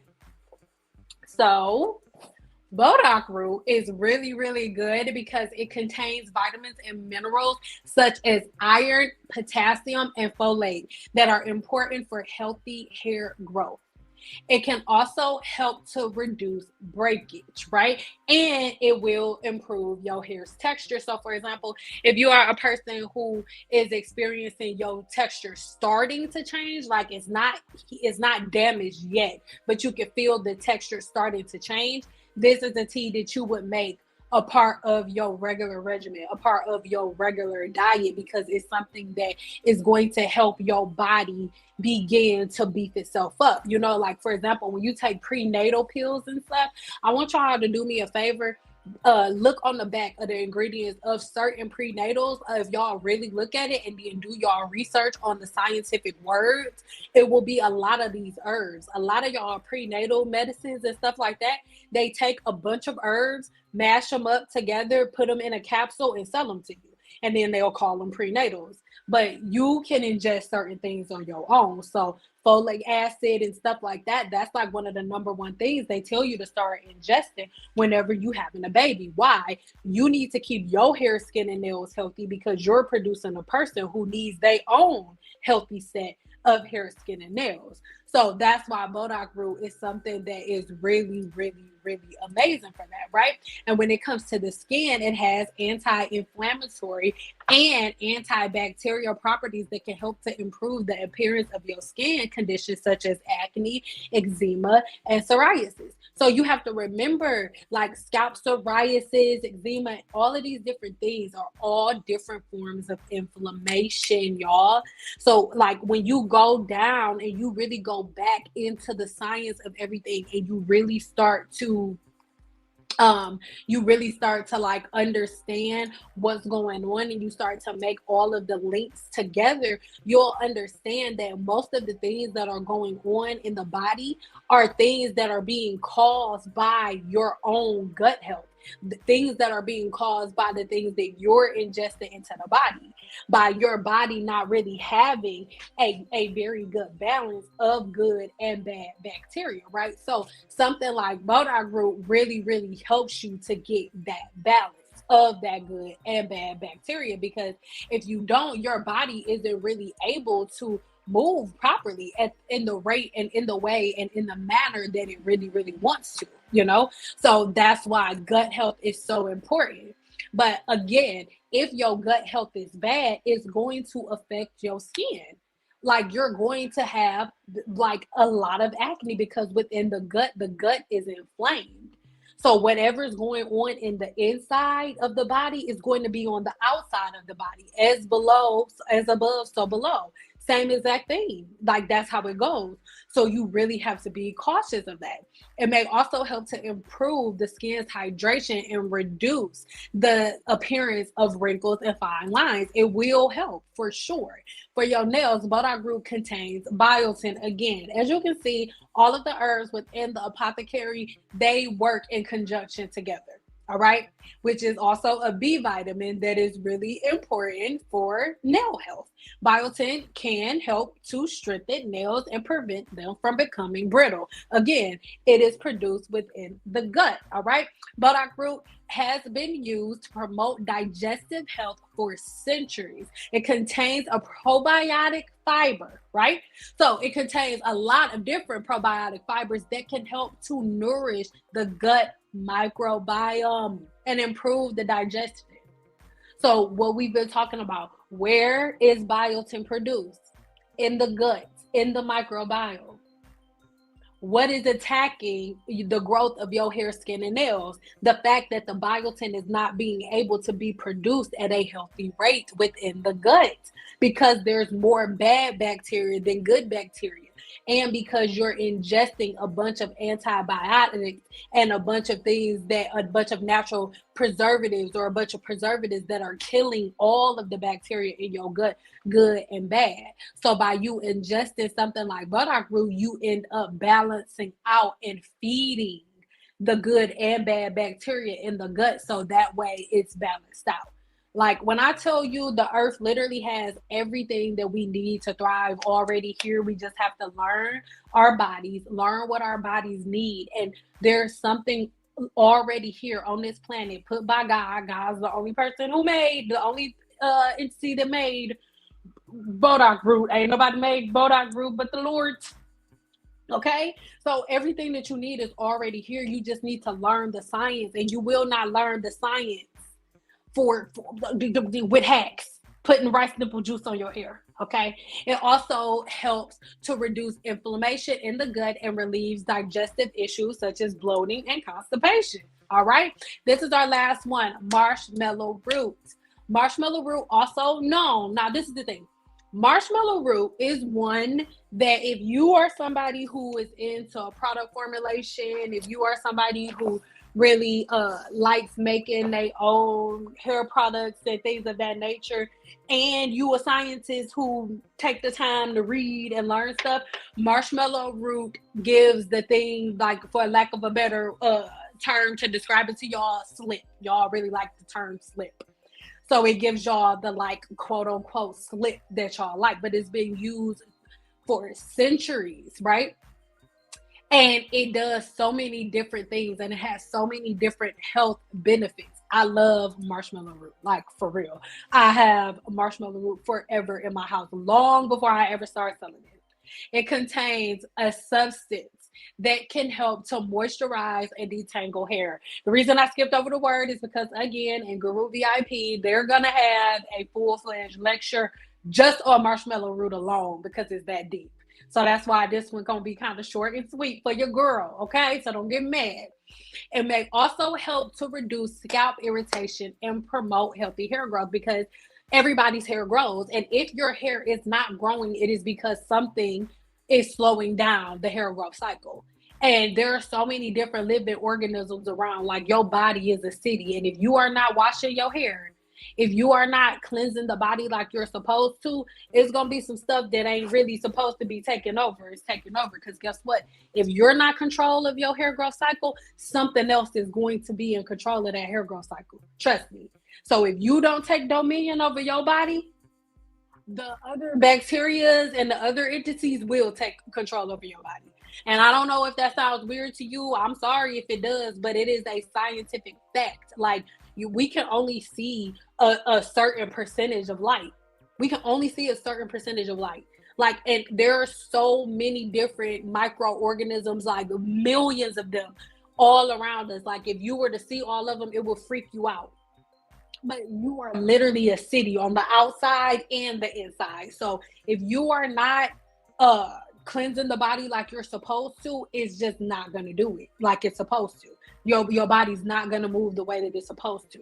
So Bodock root is really, really good because it contains vitamins and minerals such as iron, potassium, and folate that are important for healthy hair growth. It can also help to reduce breakage, right? And it will improve your hair's texture. So, for example, if you are a person who is experiencing your texture starting to change, like it's not damaged yet, but you can feel the texture starting to change, this is a tea that you would make a part of your regular regimen, a part of your regular diet, because it's something that is going to help your body begin to beef itself up. You know, like for example, when you take prenatal pills and stuff, I want y'all to do me a favor. Look on the back of the ingredients of certain prenatals. If y'all really look at it and then do y'all research on the scientific words, it will be a lot of these herbs. A lot of y'all prenatal medicines and stuff like that, they take a bunch of herbs, mash them up together, put them in a capsule, and sell them to you. And then they'll call them prenatals. But you can ingest certain things on your own. So folic acid and stuff like that, that's like one of the number one things they tell you to start ingesting whenever you having a baby. Why? You need to keep your hair, skin, and nails healthy because you're producing a person who needs their own healthy set of hair, skin, and nails. So that's why Bodock root is something that is really, really, really amazing for that, right? And when it comes to the skin, it has anti-inflammatory and antibacterial properties that can help to improve the appearance of your skin conditions such as acne, eczema, and psoriasis. So you have to remember, like scalp psoriasis, eczema, all of these different things are all different forms of inflammation, y'all. So like when you go down and you really go back into the science of everything and you really start to like understand what's going on and you start to make all of the links together, you'll understand that most of the things that are going on in the body are things that are being caused by your own gut health. The things that are being caused by the things that you're ingesting into the body, by your body not really having a very good balance of good and bad bacteria, right? So something like Bodock root really, really helps you to get that balance of that good and bad bacteria, because if you don't, your body isn't really able to move properly in the rate and in the way and in the manner that it really, really wants to, you know? So that's why gut health is so important. But again, if your gut health is bad, it's going to affect your skin. Like you're going to have like a lot of acne because within the gut is inflamed. So whatever's going on in the inside of the body is going to be on the outside of the body. As below, as above, so below. Same exact thing. Like that's how it goes. So you really have to be cautious of that. It may also help to improve the skin's hydration and reduce the appearance of wrinkles and fine lines. It will help for sure. For your nails, Bodock root contains biotin. Again, as you can see, all of the herbs within the apothecary, they work in conjunction together. All right, which is also a B vitamin that is really important for nail health. Biotin can help to strengthen nails and prevent them from becoming brittle. Again, it is produced within the gut. All right, Bodock root has been used to promote digestive health for centuries. It contains a probiotic fiber, right? So it contains a lot of different probiotic fibers that can help to nourish the gut microbiome and improve the digestion. So what we've been talking about, where is biotin produced? In the gut, in the microbiome. What is attacking the growth of your hair, skin, and nails? The fact that the biotin is not being able to be produced at a healthy rate within the gut because there's more bad bacteria than good bacteria. And because you're ingesting a bunch of antibiotics and a bunch of natural preservatives or a bunch of preservatives that are killing all of the bacteria in your gut, good and bad. So by you ingesting something like Bodock root, you end up balancing out and feeding the good and bad bacteria in the gut. So that way it's balanced out. Like when I tell you the earth literally has everything that we need to thrive already here, we just have to learn our bodies, learn what our bodies need. And there's something already here on this planet, put by God. God's the only person who made, the only entity that made Bodoc root. Ain't nobody made Bodoc root but the Lord. Okay, so everything that you need is already here. You just need to learn the science, and you will not learn the science for with hacks, putting rice nipple juice on your hair. Okay, it also helps to reduce inflammation in the gut and relieves digestive issues such as bloating and constipation. All right, this is our last one, marshmallow root. Marshmallow root, also known, now this is the thing, marshmallow root is one that if you are somebody who is into a product formulation, if you are somebody who really likes making their own hair products and things of that nature, and you a scientist who take the time to read and learn stuff, marshmallow root gives the thing, like, for lack of a better term to describe it to y'all, slip. Y'all really like the term slip. So it gives y'all the, like, quote unquote slip that y'all like, but it's been used for centuries, right? And it does so many different things, and it has so many different health benefits. I love marshmallow root, like, for real. I have marshmallow root forever in my house, long before I ever started selling it. It contains a substance that can help to moisturize and detangle hair. The reason I skipped over the word is because, again, in Guru VIP, they're going to have a full-fledged lecture just on marshmallow root alone, because it's that deep. So that's why this one's going to be kind of short and sweet for your girl, okay? So don't get mad. It may also help to reduce scalp irritation and promote healthy hair growth, because everybody's hair grows. And if your hair is not growing, it is because something is slowing down the hair growth cycle. And there are so many different living organisms around, like your body is a city. And if you are not washing your hair, if you are not cleansing the body like you're supposed to, it's going to be some stuff that ain't really supposed to be taking over. It's taking over, because guess what? If you're not control of your hair growth cycle, something else is going to be in control of that hair growth cycle. Trust me. So if you don't take dominion over your body, the other bacteria and the other entities will take control over your body. And I don't know if that sounds weird to you. I'm sorry if it does, but it is a scientific fact. Like, we can only see a certain percentage of light. We can only see a certain percentage of light. Like, and there are so many different microorganisms, like millions of them all around us. Like, if you were to see all of them, it will freak you out. But you are literally a city on the outside and the inside. So if you are not cleansing the body like you're supposed to, it's just not going to do it like it's supposed to. Your body's not going to move the way that it's supposed to.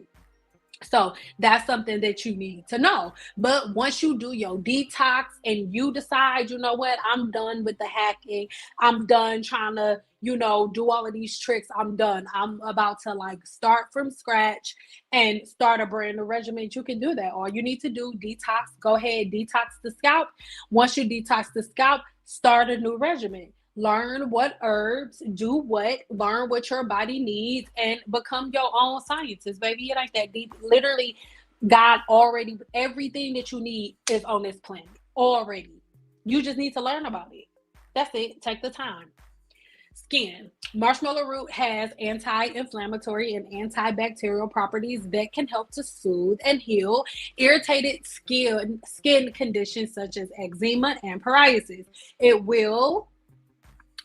So that's something that you need to know. But once you do your detox and you decide, you know what, I'm done with the hacking, I'm done trying to, do all of these tricks, I'm done. I'm about to, like, start from scratch and start a brand new regimen. You can do that. All you need to do, detox, go ahead, detox the scalp. Once you detox the scalp, start a new regimen. Learn what herbs do what, learn what your body needs, and become your own scientist, baby. It ain't that deep. Literally, God already, everything that you need is on this planet already. You just need to learn about it. That's it. Take the time. Skin. Marshmallow root has anti-inflammatory and antibacterial properties that can help to soothe and heal irritated skin conditions such as eczema and psoriasis. It will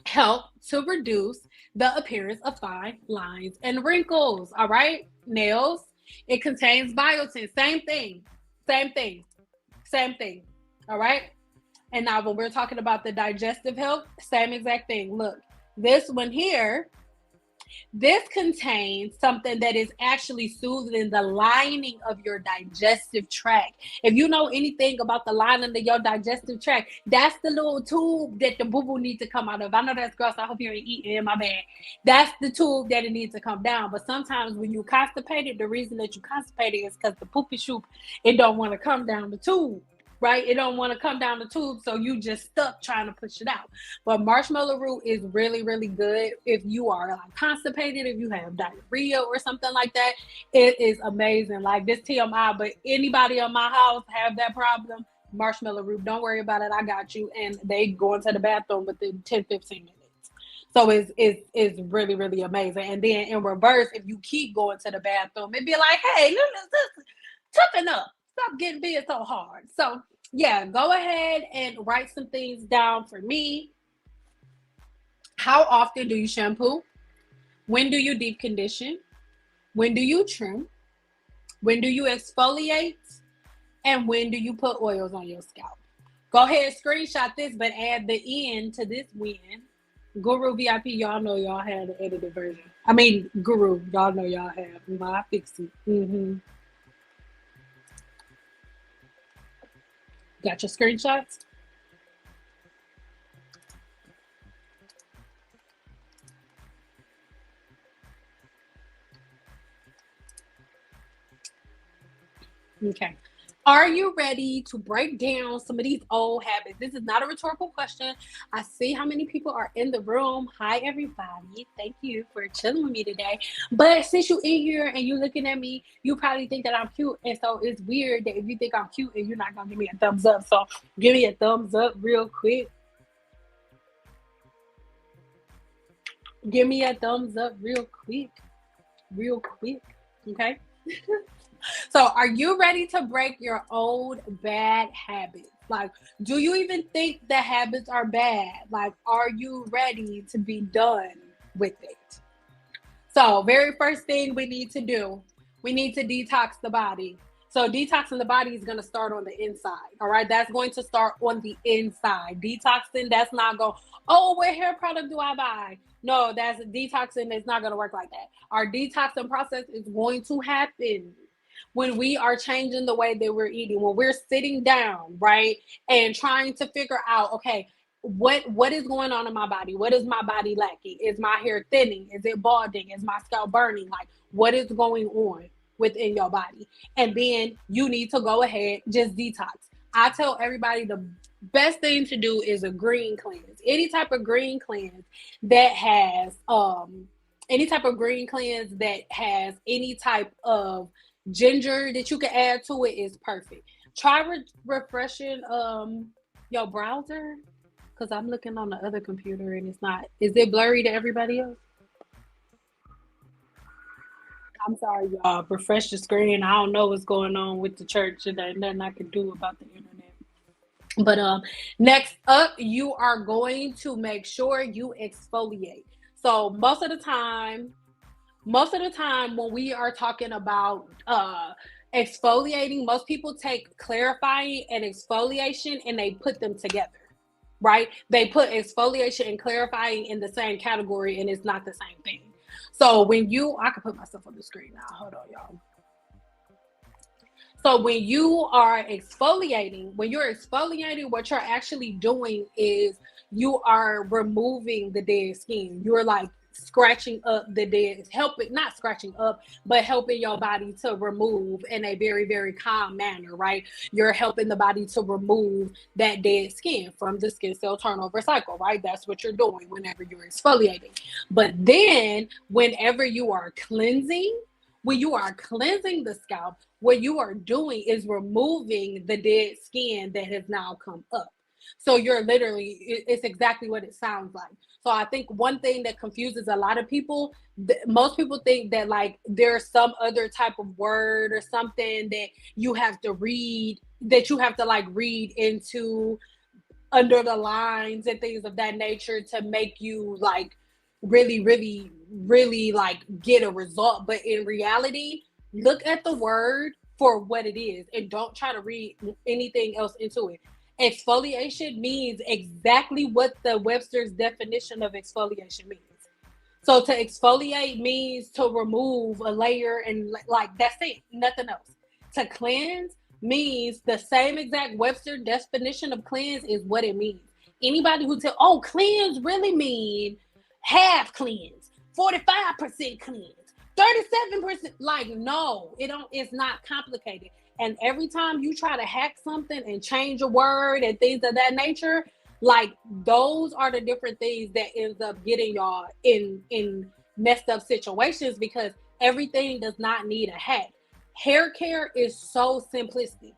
help to reduce the appearance of fine lines and wrinkles. All right, nails. It contains biotin. Same thing. All right. And now when we're talking about the digestive health, same exact thing. Look, this one here, this contains something that is actually soothing the lining of your digestive tract. If you know anything about the lining of your digestive tract, that's the little tube that the boo-boo needs to come out of. I know that's gross. I hope you ain't eating, my bad. That's the tube that it needs to come down. But sometimes when you constipated, the reason that you constipated is because the poopy shoop, it don't want to come down the tube. Right? It don't want to come down the tube, so you just stuck trying to push it out. But marshmallow root is really, really good if you are, like, constipated, if you have diarrhea or something like that. It is amazing. Like, this TMI, but anybody in my house have that problem, marshmallow root, don't worry about it. I got you. And they go into the bathroom within 10, 15 minutes. So it's really, really amazing. And then in reverse, if you keep going to the bathroom, it'd be like, hey, let's toughen up. Stop getting being so hard. So yeah, go ahead and write some things down for me. How often do you shampoo? When do you deep condition? When do you trim? When do you exfoliate? And when do you put oils on your scalp? Go ahead, screenshot this, but add the end to this win. Guru VIP, y'all know y'all had the edited version. I mean, Guru, y'all know y'all have. I fixed it. Got your screenshots? Okay. Are you ready to break down some of these old habits? This is not a rhetorical question. I see how many people are in the room. Hi, everybody. Thank you for chilling with me today. But since you're in here and you're looking at me, you probably think that I'm cute. And so it's weird that if you think I'm cute and you're not going to give me a thumbs up. So give me a thumbs up real quick. Give me a thumbs up real quick. Real quick. Okay. So, are you ready to break your old bad habits? Like, do you even think the habits are bad? Like, are you ready to be done with it? So, very first thing we need to do, we need to detox the body. So, detoxing the body is going to start on the inside. All right. That's going to start on the inside. Detoxing, that's not going, oh, what hair product do I buy? No, that's detoxing. It's not going to work like that. Our detoxing process is going to happen when we are changing the way that we're eating, when we're sitting down, right, and trying to figure out, okay, what is going on in my body? What is my body lacking? Is my hair thinning? Is it balding? Is my scalp burning? Like, what is going on within your body? And then you need to go ahead, just detox. I tell everybody the best thing to do is a green cleanse. Any type of green cleanse that has any type of green cleanse that has any type of ginger that you can add to it is perfect. Try refreshing your browser, because I'm looking on the other computer and it's not. Is it blurry to everybody else? I'm sorry, y'all. Refresh the screen. I don't know what's going on with the church, and there's nothing I can do about the internet. But next up, you are going to make sure you exfoliate. So most of the time when we are talking about exfoliating, most people take clarifying and exfoliation and they put them together, right? They put exfoliation and clarifying in the same category, and it's not the same thing. So I can put myself on the screen now. Hold on, y'all. So when you're exfoliating, what you're actually doing is you are removing the dead skin. You're like scratching up the dead, not scratching up, but helping your body to remove in a very, very calm manner, right? You're helping the body to remove that dead skin from the skin cell turnover cycle, right? That's what you're doing whenever you're exfoliating. But then whenever you are cleansing, when you are cleansing the scalp, what you are doing is removing the dead skin that has now come up. So you're literally, it's exactly what it sounds like. So I think one thing that confuses a lot of people, most people think that like there's some other type of word or something that you have to read, that you have to like read into under the lines and things of that nature to make you like really, really, really like get a result. But in reality, look at the word for what it is and don't try to read anything else into it. Exfoliation means exactly what the Webster's definition of exfoliation means. So to exfoliate means to remove a layer and like that's it, nothing else. To cleanse means the same exact Webster definition of cleanse is what it means. Anybody who cleanse really mean half cleanse, 45% cleanse, 37%. Like, no, it's not complicated. And every time you try to hack something and change a word and things of that nature, like those are the different things that ends up getting y'all in messed up situations, because everything does not need a hack. Hair care is so simplistic.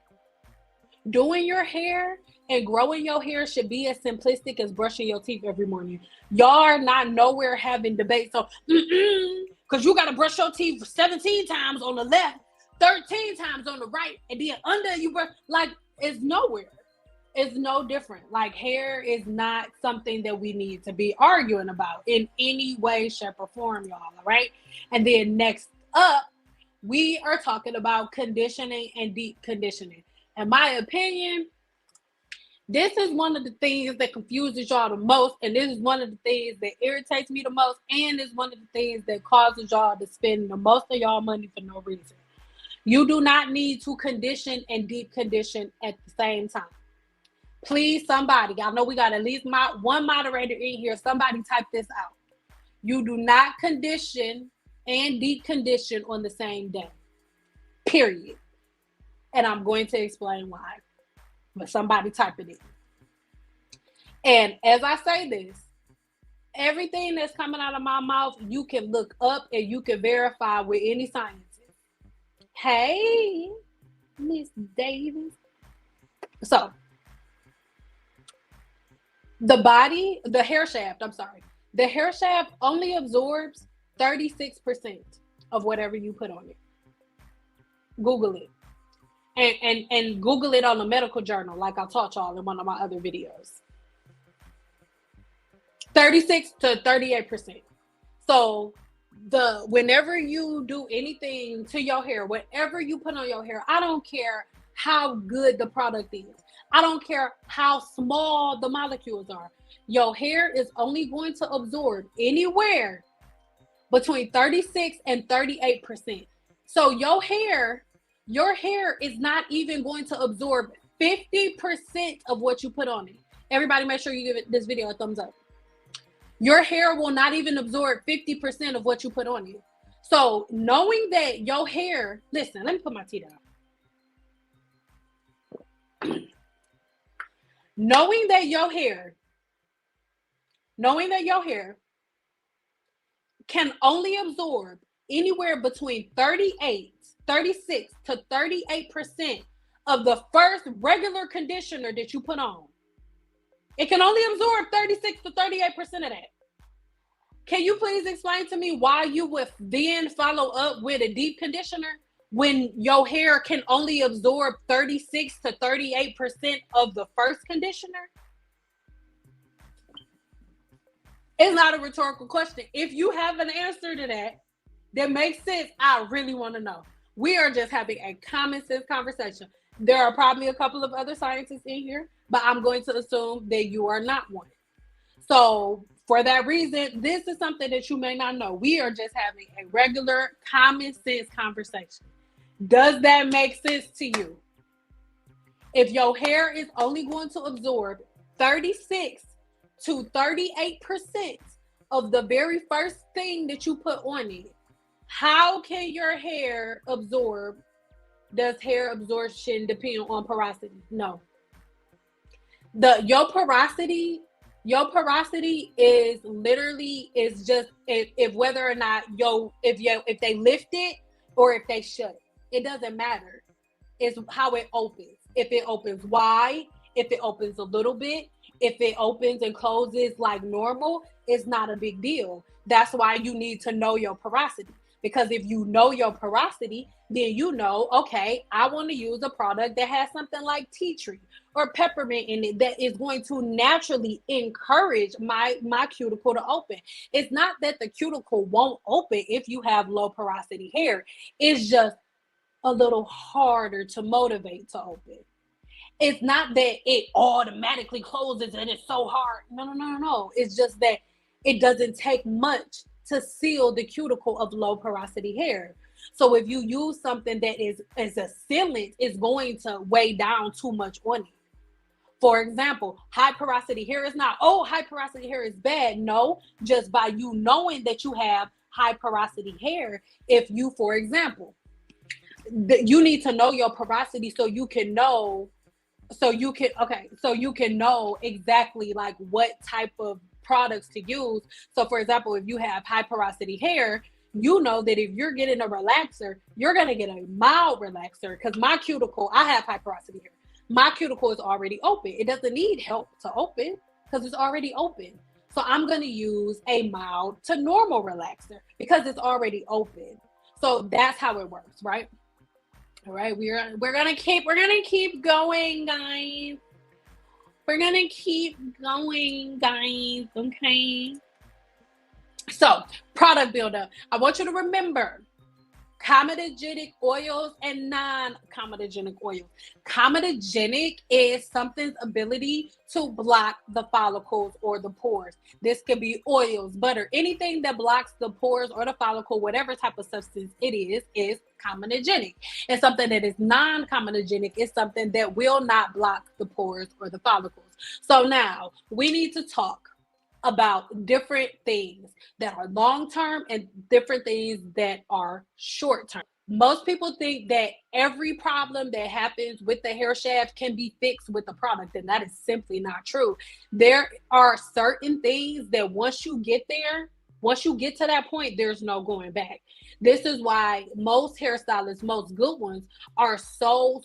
Doing your hair And growing your hair should be as simplistic as brushing your teeth every morning. Y'all are not nowhere having debates. So, because you got to brush your teeth 17 times on the left, 13 times on the right, and then under you brush. Like, it's nowhere. It's no different. Like, hair is not something that we need to be arguing about in any way, shape, or form, y'all. All right. And then next up, we are talking about conditioning and deep conditioning. In my opinion, this is one of the things that confuses y'all the most, and this is one of the things that irritates me the most, and it's one of the things that causes y'all to spend the most of y'all money for no reason. You do not need to condition and deep condition at the same time. Please, somebody, I know we got at least one moderator in here. Somebody type this out. You do not condition and deep condition on the same day. Period. And I'm going to explain why. But somebody type it in. And as I say this, everything that's coming out of my mouth, you can look up and you can verify with any scientist. Hey, Miss Davis. So, the hair shaft only absorbs 36% of whatever you put on it. Google it. And Google it on the medical journal, like I taught y'all in one of my other videos. 36 to 38%. So whenever you do anything to your hair, whatever you put on your hair, I don't care how good the product is. I don't care how small the molecules are. Your hair is only going to absorb anywhere between 36 and 38%. So your hair is not even going to absorb 50% of what you put on it. Everybody make sure you give this video a thumbs up. Your hair will not even absorb 50% of what you put on it. So knowing that your hair, listen, let me put my tea down. Knowing that your can only absorb anywhere between 36 to 38% of the first regular conditioner that you put on. It can only absorb 36 to 38% of that. Can you please explain to me why you would then follow up with a deep conditioner when your hair can only absorb 36 to 38% of the first conditioner? It's not a rhetorical question. If you have an answer to that makes sense, I really want to know. We are just having a common sense conversation. There are probably a couple of other scientists in here, but I'm going to assume that you are not one. So for that reason, this is something that you may not know. We are just having a regular common sense conversation. Does that make sense to you? If your hair is only going to absorb 36 to 38% of the very first thing that you put on it, how can your hair absorb? Does hair absorption depend on porosity? No. Your porosity is just if whether or not if they lift it or if they shut. It doesn't matter. It's how it opens. If it opens wide, if it opens a little bit, if it opens and closes like normal, it's not a big deal. That's why you need to know your porosity. Because if you know your porosity, then you know, okay, I want to use a product that has something like tea tree or peppermint in it that is going to naturally encourage my cuticle to open. It's not that the cuticle won't open if you have low porosity hair. It's just a little harder to motivate to open. It's not that it automatically closes and it's so hard. No. It's just that it doesn't take much to seal the cuticle of low porosity hair. So if you use something that is a sealant, it's going to weigh down too much on it. For example, high porosity hair is not, high porosity hair is bad. No, just by you knowing that you have high porosity hair, if you, for example, you need to know your porosity so you can know exactly like what type of products to use. So for example, if you have high porosity hair, you know that if you're getting a relaxer, you're going to get a mild relaxer. Because my cuticle, I have high porosity hair. My cuticle is already open. It doesn't need help to open because it's already open. So I'm going to use a mild to normal relaxer because it's already open. So that's how it works, right? All right, we're gonna keep going, guys. We're gonna keep going, guys. Okay. So, product builder. I want you to remember comedogenic oils and non-comedogenic oils. Comedogenic is something's ability to block the follicles or the pores. This could be oils, butter, anything that blocks the pores or the follicle, whatever type of substance it is comedogenic. And something that is non-comedogenic is something that will not block the pores or the follicles. So now we need to talk about different things that are long-term and different things that are short-term. Most people think that every problem that happens with the hair shaft can be fixed with the product, and that is simply not true. There are certain things that once you get to that point, there's no going back. This is why most hairstylists, most good ones, are so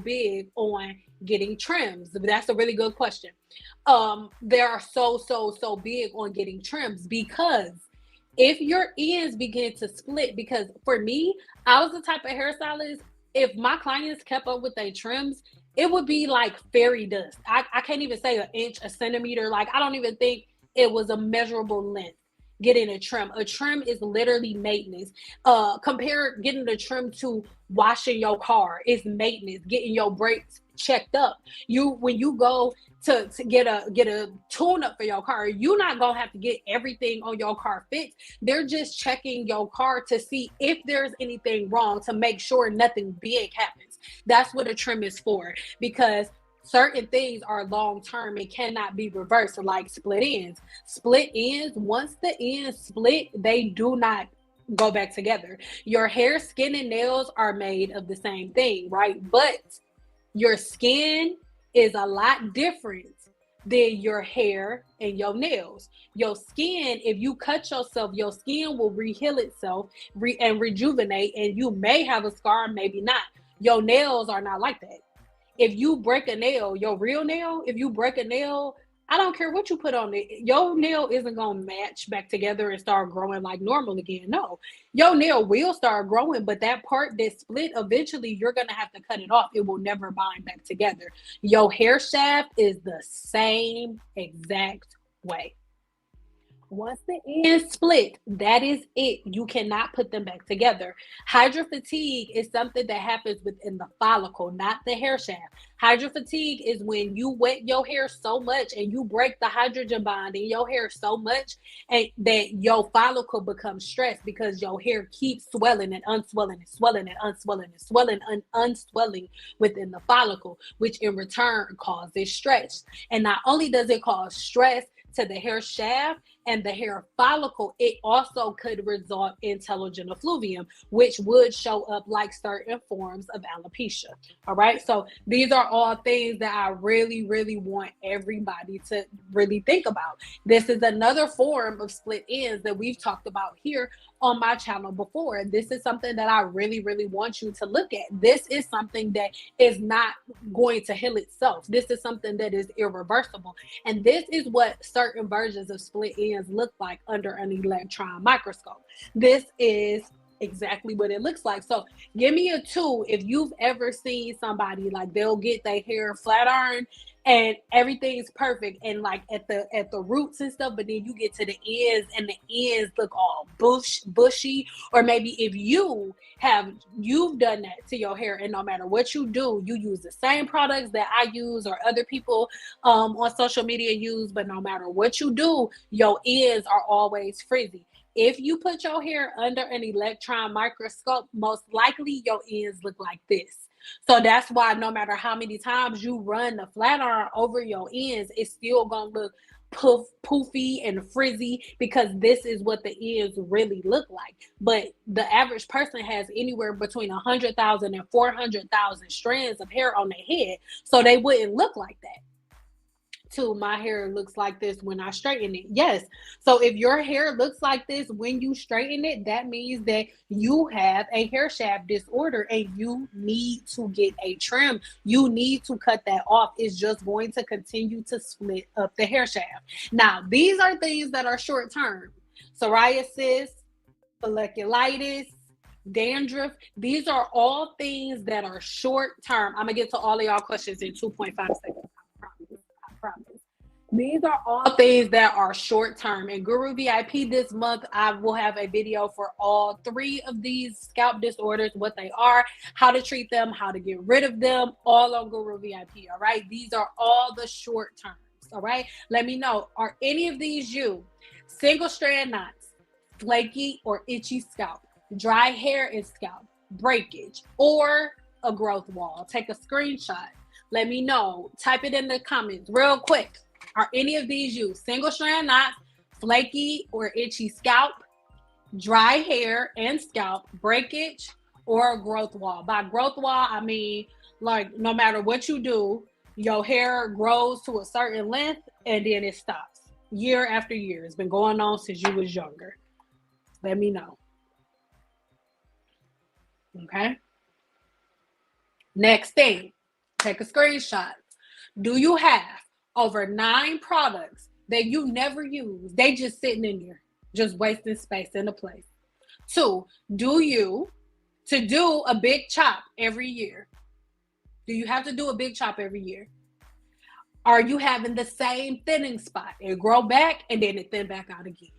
big on getting trims. That's a really good question. They are so big on getting trims because if your ends begin to split, because for me, I was the type of hairstylist, if my clients kept up with their trims, it would be like fairy dust. I can't even say an inch, a centimeter. Like, I don't even think it was a measurable length. Getting a trim. A trim is literally maintenance. Compare getting a trim to washing your car is maintenance. Getting your brakes checked up. When you go to get a tune up for your car, you're not gonna have to get everything on your car fixed. They're just checking your car to see if there's anything wrong, to make sure nothing big happens. That's what a trim is for, because certain things are long-term and cannot be reversed, like split ends. Split ends, once the ends split, they do not go back together. Your hair, skin, and nails are made of the same thing, right? But your skin is a lot different than your hair and your nails. Your skin, if you cut yourself, your skin will reheal itself and rejuvenate, and you may have a scar, maybe not. Your nails are not like that. If you break a nail, your real nail, if you break a nail, I don't care what you put on it, your nail isn't going to match back together and start growing like normal again. No, your nail will start growing, but that part that split, eventually you're going to have to cut it off. It will never bind back together. Your hair shaft is the same exact way. Once the ends split, that is it. You cannot put them back together. Hydrofatigue is something that happens within the follicle, not the hair shaft. Hydrofatigue is when you wet your hair so much and you break the hydrogen bond in your hair so much and that your follicle becomes stressed because your hair keeps swelling and unswelling and swelling and unswelling and swelling and unswelling within the follicle, which in return causes stress. And not only does it cause stress to the hair shaft and the hair follicle, it also could result in telogen effluvium, which would show up like certain forms of alopecia. All right. So these are all things that I really want everybody to really think about. This is another form of split ends that we've talked about here on my channel before. This is something that I really want you to look at. This is something that is not going to heal itself. This is something that is irreversible. And this is what certain versions of split ends look like under an electron microscope. This is exactly what it looks like. So give me a 2 if you've ever seen somebody like they'll get their hair flat iron and everything's perfect and like at the roots and stuff, but then you get to the ends and the ends look all bushy. Or maybe if you've done that to your hair, and no matter what you do, you use the same products that I use or other people on social media use, but no matter what you do, your ends are always frizzy. If you put your hair under an electron microscope, most likely your ends look like this. So that's why no matter how many times you run the flat iron over your ends, it's still going to look poofy and frizzy, because this is what the ends really look like. But the average person has anywhere between 100,000 and 400,000 strands of hair on their head, so they wouldn't look like that. to my hair looks like this when I straighten it. Yes. So if your hair looks like this when you straighten it, that means that you have a hair shaft disorder and you need to get a trim. You need to cut that off. It's just going to continue to split up the hair shaft. Now, these are things that are short term. Psoriasis, folliculitis, dandruff. These are all things that are short term. I'm gonna get to all of y'all questions in 2.5 seconds. I promise. These are all things that are short term. And Guru VIP this month, I will have a video for all 3 of these scalp disorders, what they are, how to treat them, how to get rid of them, all on Guru VIP. All right. These are all the short terms. All right. Let me know. Are any of these you? Single strand knots, flaky or itchy scalp, dry hair and scalp, breakage, or a growth wall? Take a screenshot. Let me know. Type it in the comments real quick. Are any of these you? Single strand knots, flaky or itchy scalp, dry hair and scalp, breakage, or a growth wall? By growth wall, I mean, like, no matter what you do, your hair grows to a certain length and then it stops. Year after year. It's been going on since you was younger. Let me know. Okay. Next thing, take a screenshot. Do you have over 9 products that you never use? They just sitting in there, just wasting space in a place. 2, do you to do a big chop every year? Do you have to do a big chop every year? Are you having the same thinning spot? It grow back and then it thin back out again.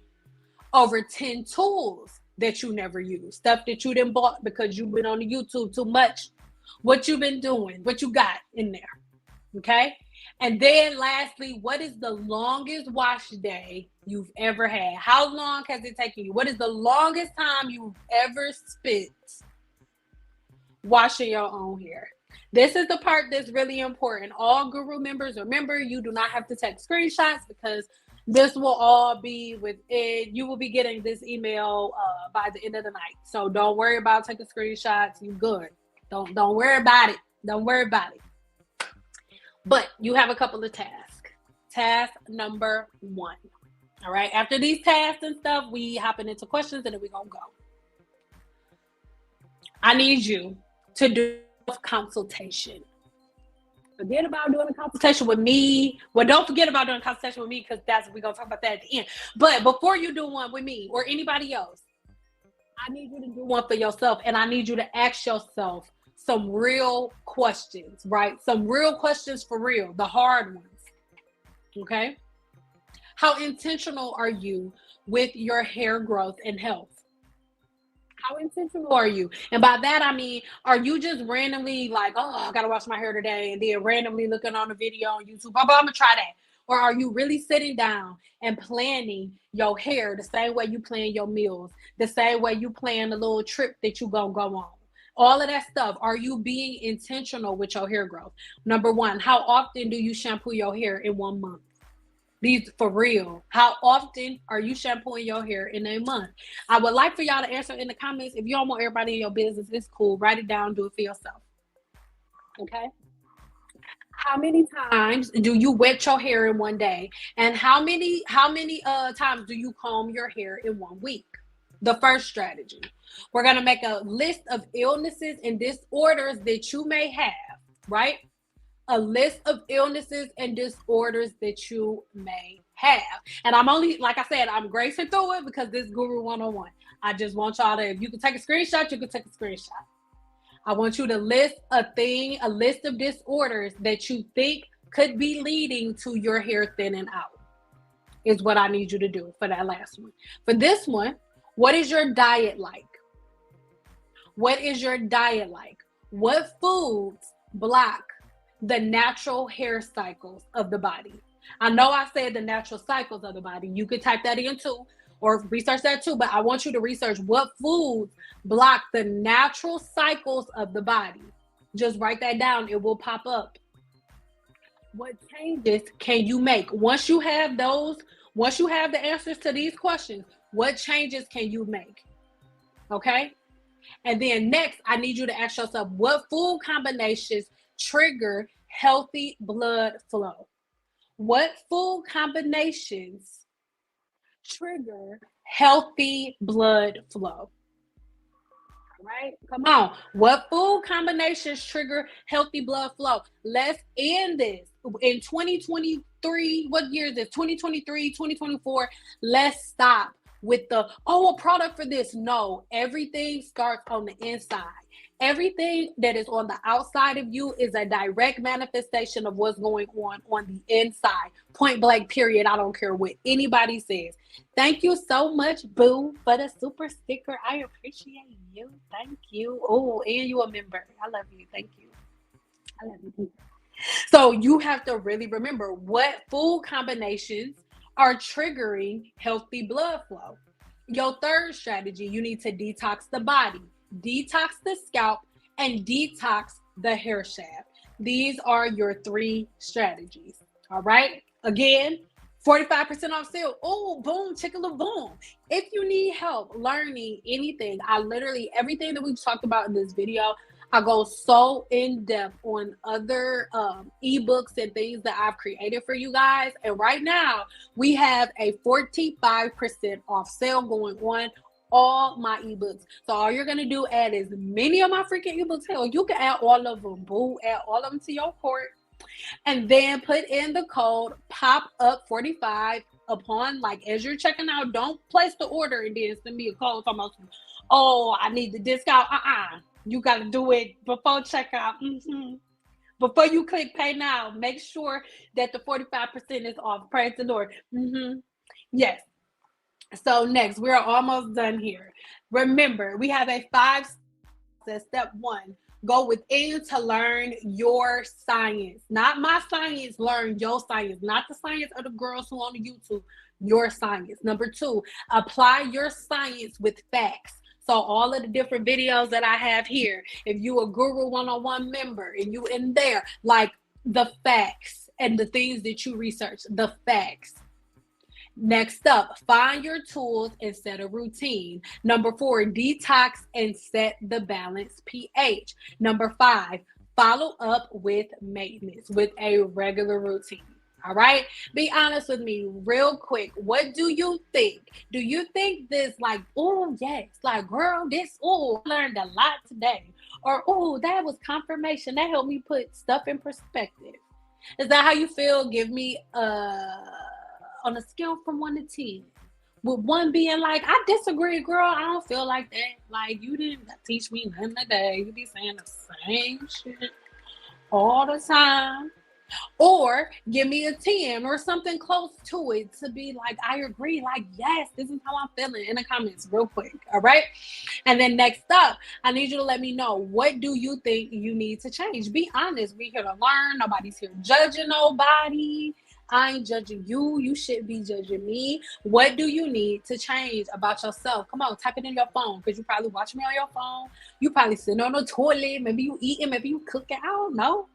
Over 10 tools that you never use, stuff that you didn't bought because you've been on the YouTube too much. What you been doing, what you got in there, okay? And then lastly, what is the longest wash day you've ever had? How long has it taken you? What is the longest time you've ever spent washing your own hair? This is the part that's really important. All Guru members, remember, you do not have to take screenshots because this will all be within, you will be getting this email by the end of the night. So don't worry about taking screenshots. You good. Don't worry about it. Don't worry about it. But you have a couple of tasks. Task number 1. All right. After these tasks and stuff, we hopping into questions and then we're going to go. I need you to do consultation. Forget about doing a consultation with me. Well, don't forget about doing a consultation with me because we're going to talk about that at the end. But before you do one with me or anybody else, I need you to do one for yourself. And I need you to ask yourself some real questions, right? Some real questions for real, the hard ones. Okay? How intentional are you with your hair growth and health? How intentional are you? And by that, I mean, are you just randomly like, oh, I got to wash my hair today, and then randomly looking on a video on YouTube, I'm going to try that? Or are you really sitting down and planning your hair the same way you plan your meals, the same way you plan the little trip that you going to go on? All of that stuff. Are you being intentional with your hair growth? Number 1, how often do you shampoo your hair in 1 month? These for real. How often are you shampooing your hair in a month? I would like for y'all to answer in the comments. If you don't want everybody in your business, it's cool. Write it down. Do it for yourself. Okay. How many times do you wet your hair in 1 day? And how many times do you comb your hair in 1 week? The first strategy. We're going to make a list of illnesses and disorders that you may have, right? A list of illnesses and disorders that you may have. And I'm only, like I said, I'm gracing through it because this Guru 101. I just want y'all to, if you can take a screenshot, you can take a screenshot. I want you to list a list of disorders that you think could be leading to your hair thinning out, is what I need you to do for that last one. For this one, what is your diet like? What is your diet like? What foods block the natural hair cycles of the body? I know I said the natural cycles of the body. You could type that in too or research that too, but I want you to research what foods block the natural cycles of the body. Just write that down. It will pop up. What changes can you make? Once you have the answers to these questions, what changes can you make? Okay? And then next, I need you to ask yourself, what food combinations trigger healthy blood flow? What food combinations trigger healthy blood flow? Right? Come on. What food combinations trigger healthy blood flow? Let's end this. In 2023, what year is this? 2023, 2024. Let's stop with the, oh, a product for this. No, everything starts on the inside. Everything that is on the outside of you is a direct manifestation of what's going on the inside. Point blank, period. I don't care what anybody says. Thank you so much, Boo, for the super sticker. I appreciate you. Thank you. Oh, and you a member. I love you. Thank you. I love you. So you have to really remember what food combinations are triggering healthy blood flow. Your third strategy, you need to detox the body, detox the scalp, and detox the hair shaft. These are your three strategies. All right. Again, 45% off sale. Oh, boom, chickala boom. If you need help learning anything, I literally, everything that we've talked about in this video, I go so in depth on other ebooks and things that I've created for you guys. And right now, we have a 45% off sale going on all my ebooks. So all you're gonna do, add as many of my freaking ebooks. Hell, you can add all of them, boo. Add all of them to your cart, and then put in the code pop up 45 upon, like, as you're checking out. Don't place the order and then send me a call talking about, oh, I need the discount. You got to do it before checkout. Before you click pay now, make sure that the 45% is off. Praise the Lord. Yes. So next, we're almost done here. Remember, we have a 5 steps. Step 1, go within to learn your science. Not my science, learn your science. Not the science of the girls who on YouTube, your science. Number 2, apply your science with facts. So all of the different videos that I have here, if you a Guru 101 member and you in there, like, the facts and the things that you research, the facts. Next up, find your tools and set a routine. Number 4, detox and set the balanced pH. Number 5, follow up with maintenance with a regular routine. All right. Be honest with me real quick. What do you think? Do you think this, like, oh, yes, like, girl, this, oh, I learned a lot today. Or, oh, that was confirmation. That helped me put stuff in perspective. Is that how you feel? Give me on a scale from 1 to 10. With 1 being like, I disagree, girl. I don't feel like that. Like, you didn't teach me nothing today. You be saying the same shit all the time. Or give me a 10 or something close to it to be like, I agree. Like, yes, this is how I'm feeling, in the comments real quick. All right. And then next up, I need you to let me know, what do you think you need to change? Be honest. We're here to learn. Nobody's here judging nobody. I ain't judging you. You shouldn't be judging me. What do you need to change about yourself? Come on, type it in your phone, because you probably watch me on your phone. You probably sitting on the toilet. Maybe you eating. Maybe you cooking. I don't know.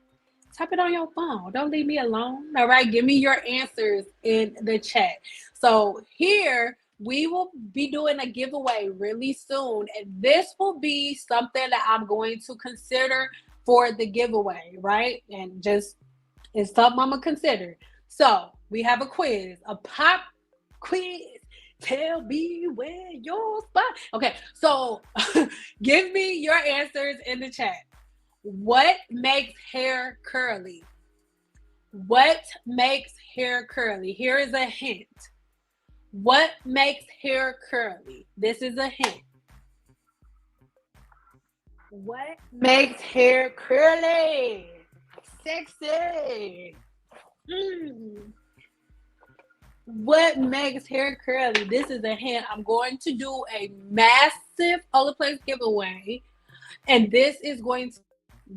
Type it on your phone. Don't leave me alone. All right. Give me your answers in the chat. So here we will be doing a giveaway really soon. And this will be something that I'm going to consider for the giveaway, right? And just, it's something I'm going to consider. So we have a quiz, a pop quiz. Tell me where your spot. Okay. So give me your answers in the chat. What makes hair curly? What makes hair curly? Here is a hint. What makes hair curly? This is a hint. What makes hair curly? Sexy. What makes hair curly? This is a hint. I'm going to do a massive OLAPLEX giveaway. And this is going to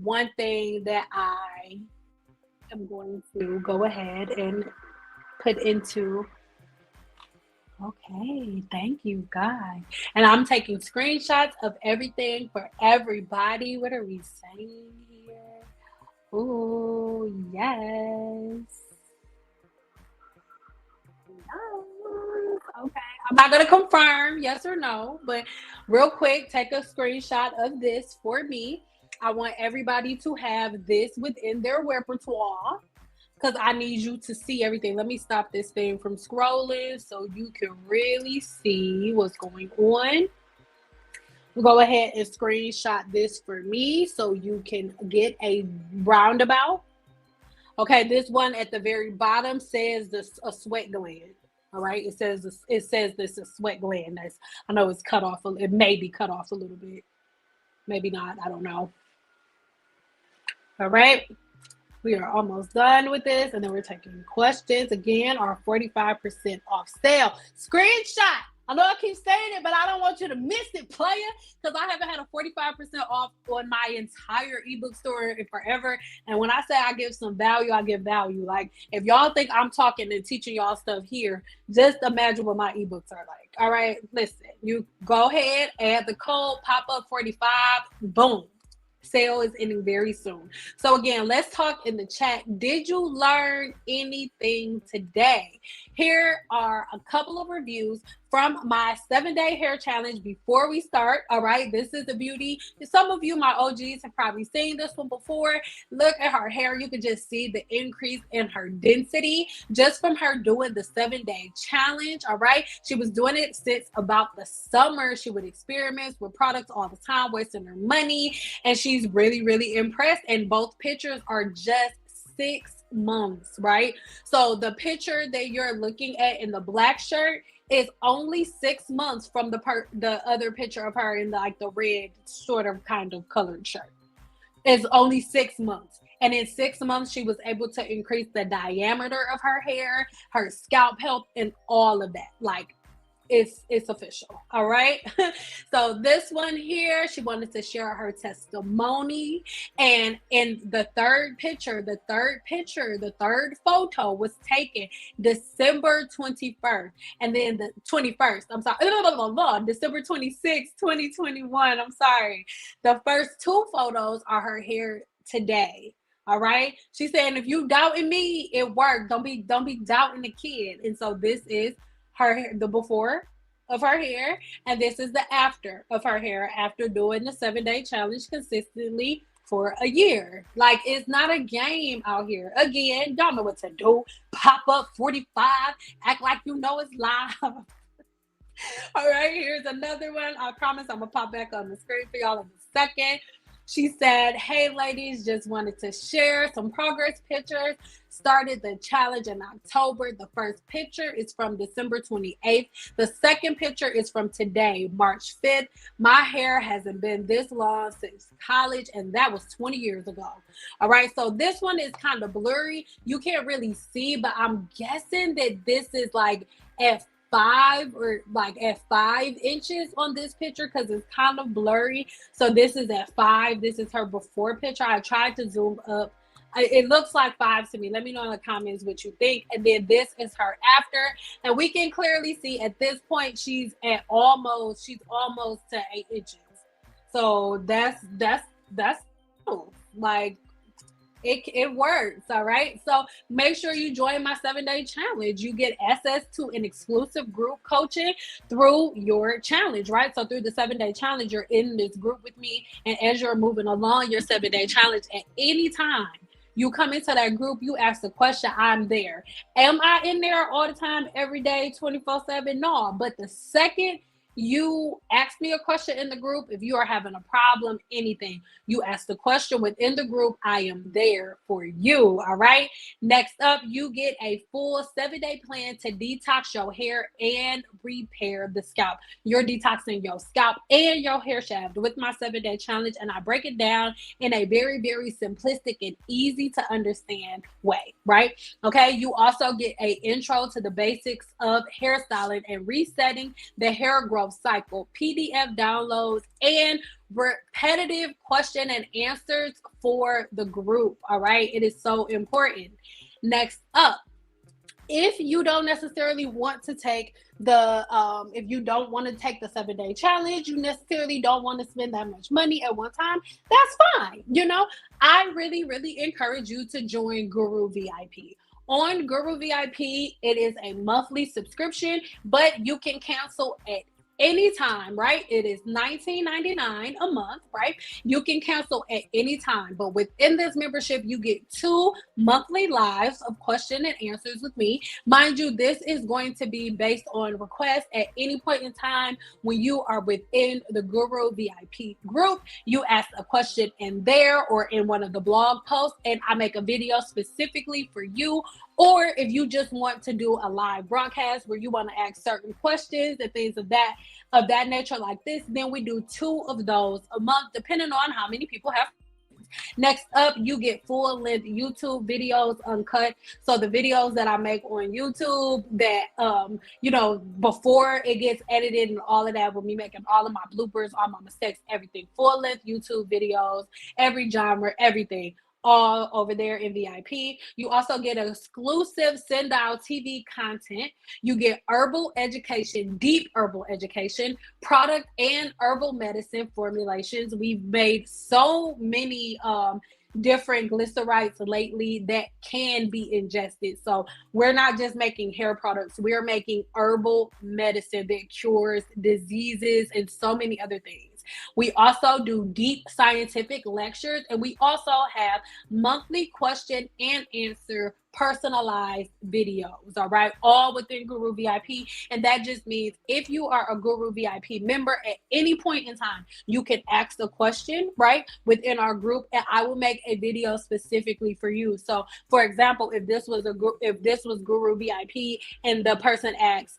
one thing that I am going to go ahead and put into. Okay, thank you, guys. And I'm taking screenshots of everything for everybody. What are we saying here? Oh, yes. Okay, I'm not gonna confirm yes or no, but real quick, take a screenshot of this for me. I want everybody to have this within their repertoire, because I need you to see everything. Let me stop this thing from scrolling so you can really see what's going on. Go ahead and screenshot this for me so you can get a roundabout. Okay, this one at the very bottom says this a sweat gland. All right, it says this is a sweat gland. I know it's cut off. It may be cut off a little bit, maybe not. I don't know. All right, we are almost done with this, and then we're taking questions. Again, our 45% off sale. Screenshot. I know I keep saying it, but I don't want you to miss it, player, because I haven't had a 45% off on my entire ebook store in forever. And when I say I give some value, I give value. Like, if y'all think I'm talking and teaching y'all stuff here, just imagine what my ebooks are like. All right, listen, you go ahead, add the code, pop up 45, boom. Sale is ending very soon. So again, let's talk in the chat. Did you learn anything today? Here are a couple of reviews from my 7-day hair challenge before we start. All right, this is a beauty. Some of you, my OGs, have probably seen this one before. Look at her hair. You can just see the increase in her density just from her doing the 7-day challenge. All right, she was doing it since about the summer. She would experiment with products all the time, wasting her money, and she's really, really impressed. And both pictures are just 6 months, right? So the picture that you're looking at in the black shirt is only 6 months from the other picture of her in the red sort of kind of colored shirt. It's only 6 months. And in 6 months, she was able to increase the diameter of her hair, her scalp health, and all of that. Like, it's official. All right. So this one here, she wanted to share her testimony. And in the third photo was taken December 21st. And then the 21st, I'm sorry, December 26th, 2021. I'm sorry. The first 2 photos are her hair today. All right. She's saying, if you doubting me, it worked. Don't be doubting the kid. And so this is her, the before of her hair, and this is the after of her hair after doing the 7-day challenge consistently for a year. Like, it's not a game out here. Again, y'all know what to do. Pop up 45, act like you know it's live. All right, here's another one. I promise I'm gonna pop back on the screen for y'all in a second. She said, hey ladies, just wanted to share some progress pictures. Started the challenge in October. The first picture is from December 28th. The second picture is from today, March 5th. My hair hasn't been this long since college, and that was 20 years ago. All right, so this one is kind of blurry. You can't really see, but I'm guessing that this is like at 5 inches on this picture because it's kind of blurry. So this is at 5. This is her before picture. I tried to zoom up. It looks like 5 to me. Let me know in the comments what you think. And then this is her after, and we can clearly see at this point she's almost to 8 inches. So that's like it works. All right, so make sure you join my 7-day challenge. You get access to an exclusive group coaching through your challenge, right? So through the 7-day challenge, you're in this group with me, and as you're moving along your 7-day challenge, at any time you come into that group, you ask the question, I'm there. Am I in there all the time, every day, 24/7? No, but the second you ask me a question in the group, if you are having a problem, anything, you ask the question within the group, I am there for you. All right. Next up, you get a full 7-day plan to detox your hair and repair the scalp. You're detoxing your scalp and your hair shaft with my 7-day challenge, and I break it down in a very, very simplistic and easy to understand way, right? Okay. You also get an intro to the basics of hairstyling and resetting the hair growth cycle, PDF downloads, and repetitive question and answers for the group. All right, it is so important. Next up, if you don't necessarily want to take the if you don't want to take the 7-day challenge, you necessarily don't want to spend that much money at one time, that's fine. You know, I really, really encourage you to join Guru VIP. On Guru VIP, it is a monthly subscription, but you can cancel at anytime, right? It is $19.99 a month, right? You can cancel at any time, but within this membership, you get 2 monthly lives of question and answers with me. Mind you, this is going to be based on request at any point in time when you are within the Guru VIP group. You ask a question in there or in one of the blog posts, and I make a video specifically for you. Or if you just want to do a live broadcast where you want to ask certain questions and things of that nature like this, then we do 2 of those a month, depending on how many people have. Next up, you get full-length YouTube videos uncut. So the videos that I make on YouTube that, before it gets edited and all of that, with me making all of my bloopers, all my mistakes, everything. Full-length YouTube videos, every genre, everything, all over there in VIP. You also get exclusive Send Out TV content. You get herbal education, deep herbal education, product and herbal medicine formulations. We've made so many different glycerites lately that can be ingested. So we're not just making hair products, we're making herbal medicine that cures diseases and so many other things. We also do deep scientific lectures, and we also have monthly question and answer personalized videos, all right, all within Guru VIP. And that just means if you are a Guru VIP member at any point in time, you can ask a question, right, within our group, and I will make a video specifically for you. So for example, if this was Guru VIP and the person asks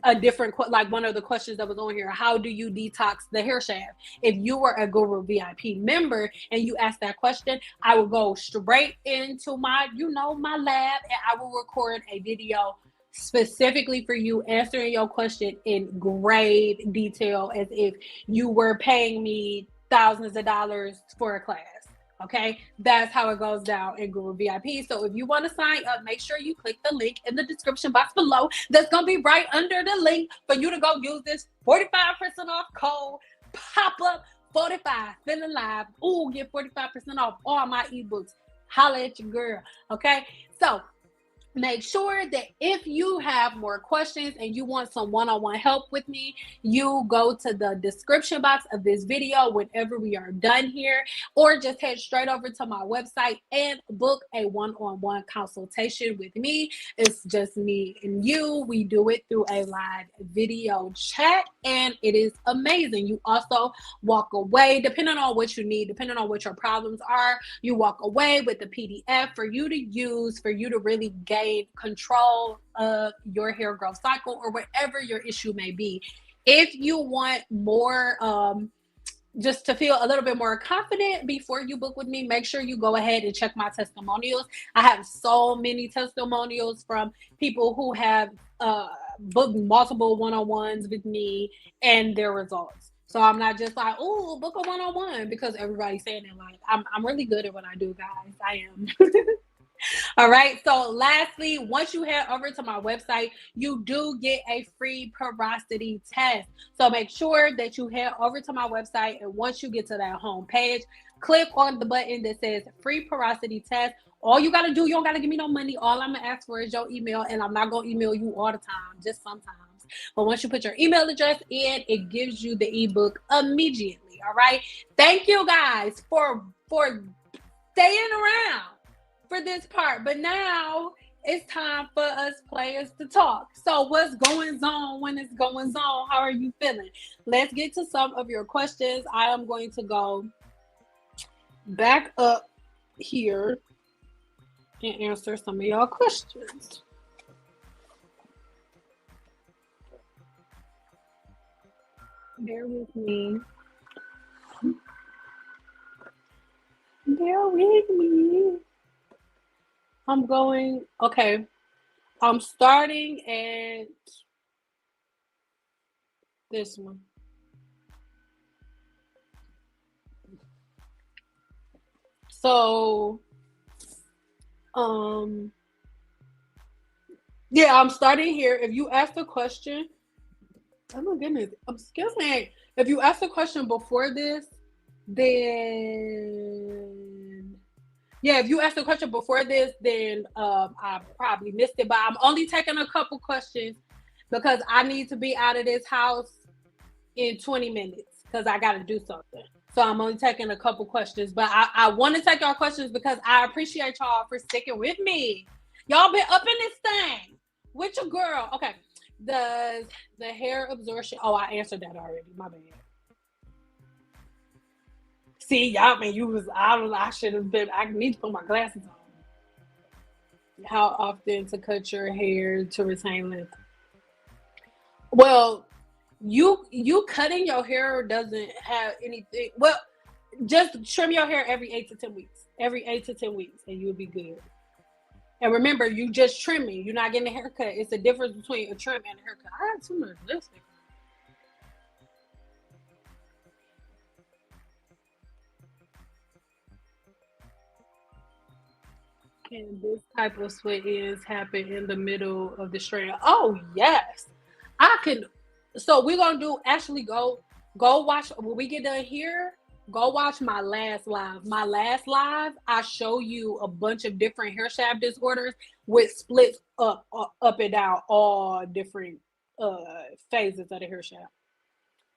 a different, like one of the questions that was on here, how do you detox the hair shaft? If you were a Guru VIP member and you asked that question, I will go straight into my lab, and I will record a video specifically for you, answering your question in great detail as if you were paying me thousands of dollars for a class. Okay, that's how it goes down in Guru VIP. So if you want to sign up, make sure you click the link in the description box below. That's going to be right under the link for you to go use this 45% off code, pop up 45, feeling live. Ooh, get 45% off all my ebooks. Holla at your girl. Okay, so make sure that if you have more questions and you want some one-on-one help with me, you go to the description box of this video whenever we are done here, or just head straight over to my website and book a one-on-one consultation with me. It's just me and you. We do it through a live video chat, and it is amazing. You also walk away, depending on what you need, depending on what your problems are, you walk away with the PDF for you to use, for you to really gain control of your hair growth cycle or whatever your issue may be. If you want more, just to feel a little bit more confident before you book with me, make sure you go ahead and check my testimonials. I have so many testimonials from people who have booked multiple one-on-ones with me and their results. So I'm not just like, oh, book a one-on-one because everybody's saying it. Like, I'm really good at what I do, guys. I am. All right. So lastly, once you head over to my website, you do get a free porosity test. So make sure that you head over to my website, and once you get to that home page, click on the button that says free porosity test. All you got to do, you don't got to give me no money. All I'm going to ask for is your email, and I'm not going to email you all the time, just sometimes. But once you put your email address in, it gives you the ebook immediately. All right. Thank you guys for staying around for this part. But now it's time for us players to talk. So what's going on when it's going on? How are you feeling? Let's get to some of your questions. I am going to go back up here and answer some of y'all questions. Bear with me. Bear with me. I'm starting at this one. So, yeah, I'm starting here. If you ask a question, oh my goodness, excuse me. If you ask a question before this, then yeah, if you asked a question before this, then I probably missed it. But I'm only taking a couple questions because I need to be out of this house in 20 minutes because I got to do something. So I'm only taking a couple questions, but I want to take y'all questions because I appreciate y'all for sticking with me. Y'all been up in this thing with your girl. Okay. Does the hair absorption? Oh, I answered that already. My bad. See, y'all, man, you was I should have been. I need to put my glasses on. How often to cut your hair to retain length? Well, you cutting your hair doesn't have anything. Well, just trim your hair every 8 to 10 weeks. Every 8 to 10 weeks, and you'll be good. And remember, you just trimming. You're not getting a haircut. It's the difference between a trim and a haircut. I had too much lipstick. Can this type of split ends happen in the middle of the strand? Oh yes, I can. So we're gonna do actually go watch when we get done here. Go watch my last live. My last live, I show you a bunch of different hair shaft disorders with splits up and down, all different phases of the hair shaft.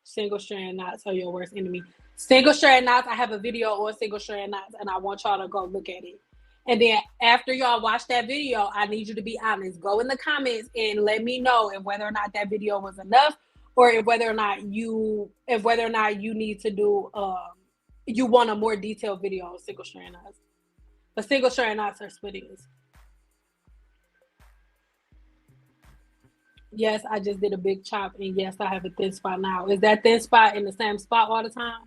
Single strand knots are your worst enemy. Single strand knots. I have a video on single strand knots, and I want y'all to go look at it. And then after y'all watch that video, I need you to be honest. Go in the comments and let me know if whether or not that video was enough, or if whether or not you need to do you want a more detailed video on single strand knots. But single strand knots are splittings. Yes, I just did a big chop, and yes, I have a thin spot now. Is that thin spot in the same spot all the time?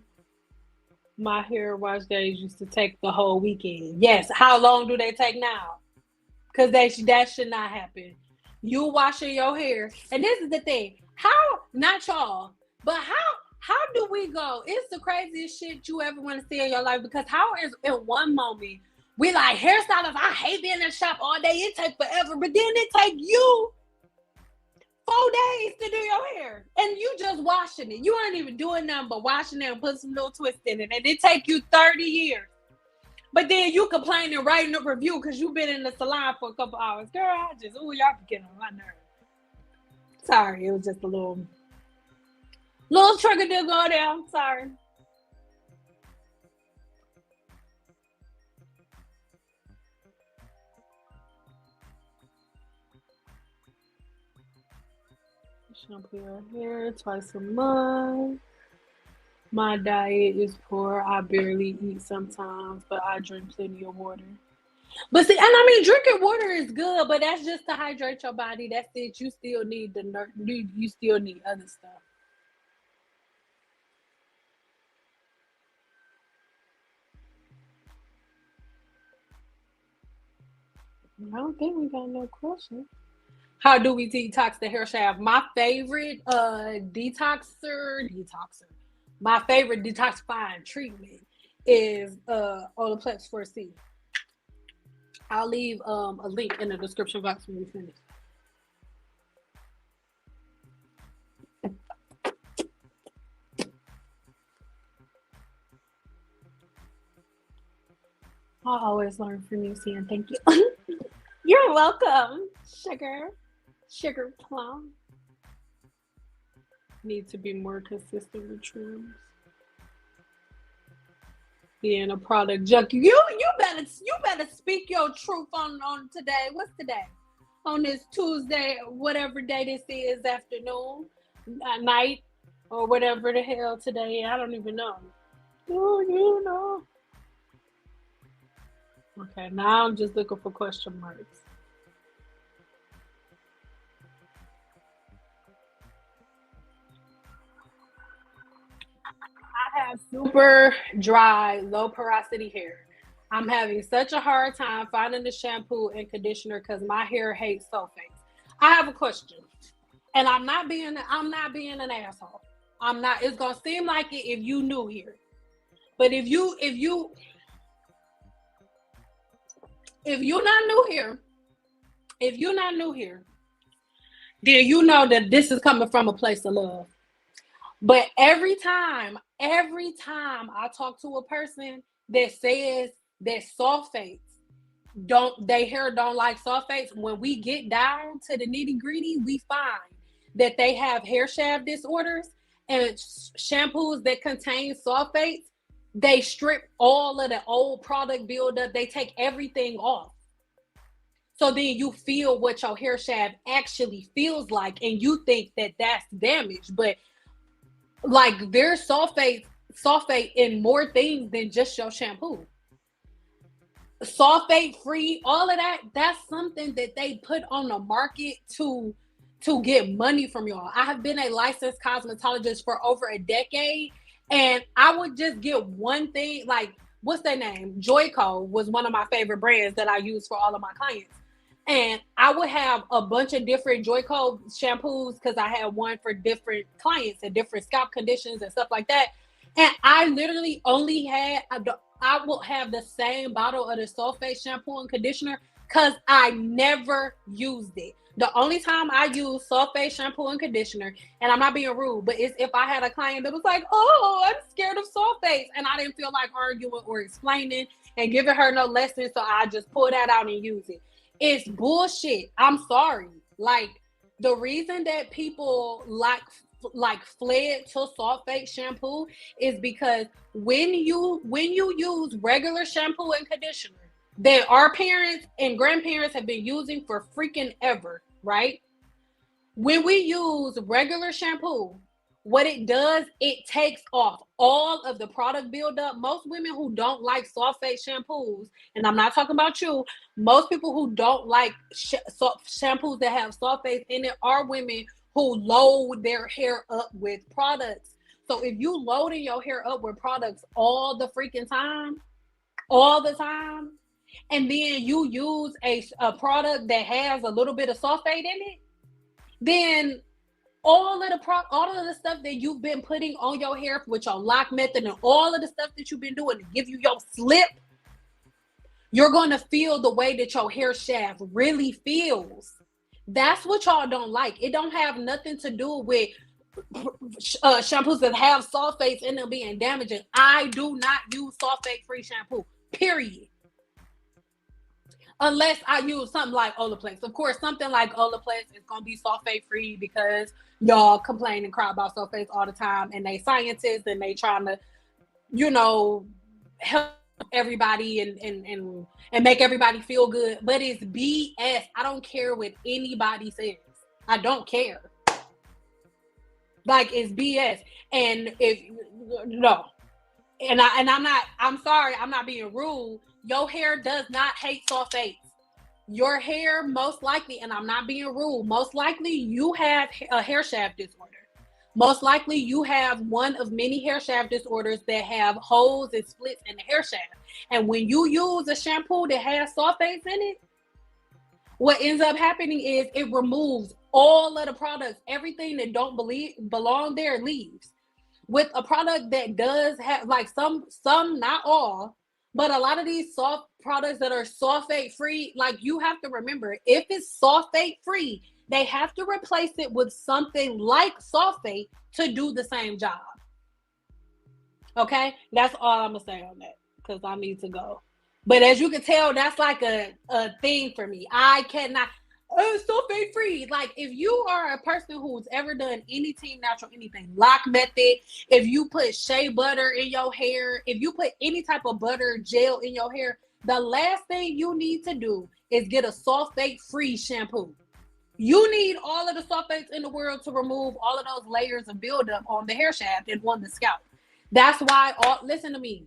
My hair wash days used to take the whole weekend. Yes. How long do they take now? Because that should not happen. You washing your hair, and this is the thing. How not y'all, but how do we go? It's the craziest shit you ever want to see in your life. Because how is in one moment we like hairstylists? I hate being in the shop all day. It takes forever, but then it take you 4 days to do your hair, and you just washing it. You ain't even doing nothing but washing it and put some little twist in it, and it take you 30 years. But then you complain and writing a review because you've been in the salon for a couple hours. Girl, y'all be getting on my nerves. Sorry, it was just a little trigger to go down. Sorry. Shampoo your hair twice a month. My diet is poor. I barely eat sometimes, but I drink plenty of water. But see, and I mean, drinking water is good, but that's just to hydrate your body. That's it. You still need you still need other stuff. I don't think we got no question. How do we detox the hair shaft? My favorite detoxer. My favorite detoxifying treatment is OLAPLEX 4C. I'll leave a link in the description box when we finish. I always learn from you, Sian. Thank you. You're welcome, sugar plum. Need to be more consistent with trims. Being a product junkie. You better speak your truth on today. What's today? On this Tuesday, whatever day this is, afternoon, night, or whatever the hell today. I don't even know. Do you know? Okay, now I'm just looking for question marks. I have super dry, low porosity hair. I'm having such a hard time finding the shampoo and conditioner because my hair hates sulfates. I have a question, and I'm not being an asshole. I'm not. It's gonna seem like it if you new here, but if you're not new here, if you're not new here, then you know that this is coming from a place of love. But every time I talk to a person that says that sulfates don't their hair don't like sulfates, when we get down to the nitty gritty, we fine. that they have hair shaft disorders and shampoos that contain sulfates, they strip all of the old product buildup. They take everything off. So then you feel what your hair shaft actually feels like, and you think that that's damaged. But like, there's sulfate in more things than just your shampoo. Sulfate free, all of that, that's something that they put on the market to get money from y'all. I have been a licensed cosmetologist for over a decade, and I would just get one thing, like, what's their name? Joico was one of my favorite brands that I use for all of my clients. And I would have a bunch of different Joico shampoos because I had one for different clients and different scalp conditions and stuff like that. And I literally only had, I will have the same bottle of the sulfate shampoo and conditioner because I never used it. The only time I use sulfate shampoo and conditioner, and I'm not being rude, but it's if I had a client that was like, oh, I'm scared of sulfates, and I didn't feel like arguing or explaining and giving her no lessons, so I just pull that out and use it. It's bullshit. I'm sorry. Like, the reason that people like fled to sulfate shampoo is because when you use regular shampoo and conditioner that our parents and grandparents have been using for freaking ever, right? When we use regular shampoo, what it does, it takes off all of the product buildup. Most women who don't like sulfate shampoos, and I'm not talking about you, most people who don't like shampoos that have sulfates in it are women who load their hair up with products. So if you loading your hair up with products all the freaking time, all the time, and then you use a product that has a little bit of sulfate in it, then all of the stuff that you've been putting on your hair with your lock method and all of the stuff that you've been doing to give you your slip, you're going to feel the way that your hair shaft really feels. That's what y'all don't like. It don't have nothing to do with shampoos that have sulfates in them being damaging. I do not use sulfate-free shampoo, period. Unless I use something like OLAPLEX. Of course, something like OLAPLEX is going to be sulfate-free because y'all complain and cry about sulfates all the time, and they scientists, and they trying to, help everybody and make everybody feel good. But it's BS. I don't care what anybody says. I don't care. Like, it's BS. And I'm sorry, I'm not being rude. Your hair does not hate sulfates. Your hair, most likely, and I'm not being rude, most likely you have a hair shaft disorder. Most likely you have one of many hair shaft disorders that have holes and splits in the hair shaft. And when you use a shampoo that has sulfates in it, what ends up happening is it removes all of the products. Everything that don't belong there leaves. With a product that does have, like, some, not all, but a lot of these soft products that are sulfate free, like, you have to remember, if it's sulfate free, they have to replace it with something like sulfate to do the same job. Okay? That's all I'm going to say on that, because I need to go. But as you can tell, that's like a thing for me. I cannot, sulfate free. Like, if you are a person who's ever done any Team Natural, anything, lock method, if you put shea butter in your hair, if you put any type of butter gel in your hair, the last thing you need to do is get a sulfate free shampoo. You need all of the sulfates in the world to remove all of those layers of buildup on the hair shaft and on the scalp. That's why, listen to me.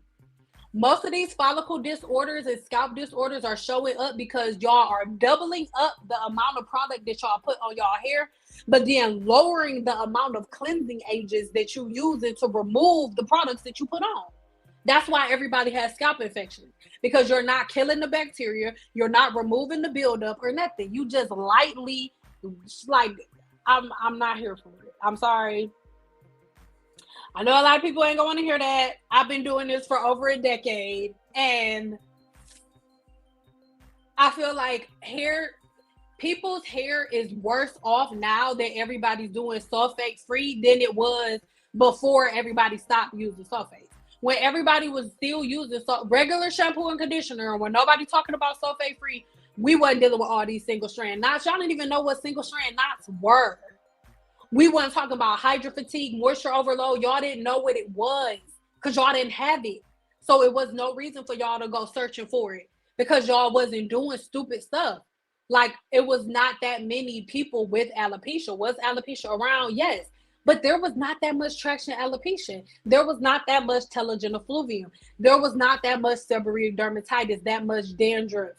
Most of these follicle disorders and scalp disorders are showing up because y'all are doubling up the amount of product that y'all put on y'all hair, but then lowering the amount of cleansing agents that you using to remove the products that you put on. That's why everybody has scalp infections, because you're not killing the bacteria, you're not removing the buildup or nothing. You just lightly, like, I'm not here for it. I'm sorry. I know a lot of people ain't going to hear that. I've been doing this for over a decade, and I feel like people's hair is worse off now that everybody's doing sulfate free than it was before everybody stopped using sulfates. When everybody was still using regular shampoo and conditioner, and when nobody talking about sulfate free, we wasn't dealing with all these single strand knots. Y'all didn't even know what single strand knots were. We weren't talking about hydro fatigue, moisture overload. Y'all didn't know what it was because y'all didn't have it. So it was no reason for y'all to go searching for it because y'all wasn't doing stupid stuff. Like, it was not that many people with alopecia. Was alopecia around? Yes. But there was not that much traction alopecia. There was not that much telogen effluvium. There was not that much seborrheic dermatitis, that much dandruff,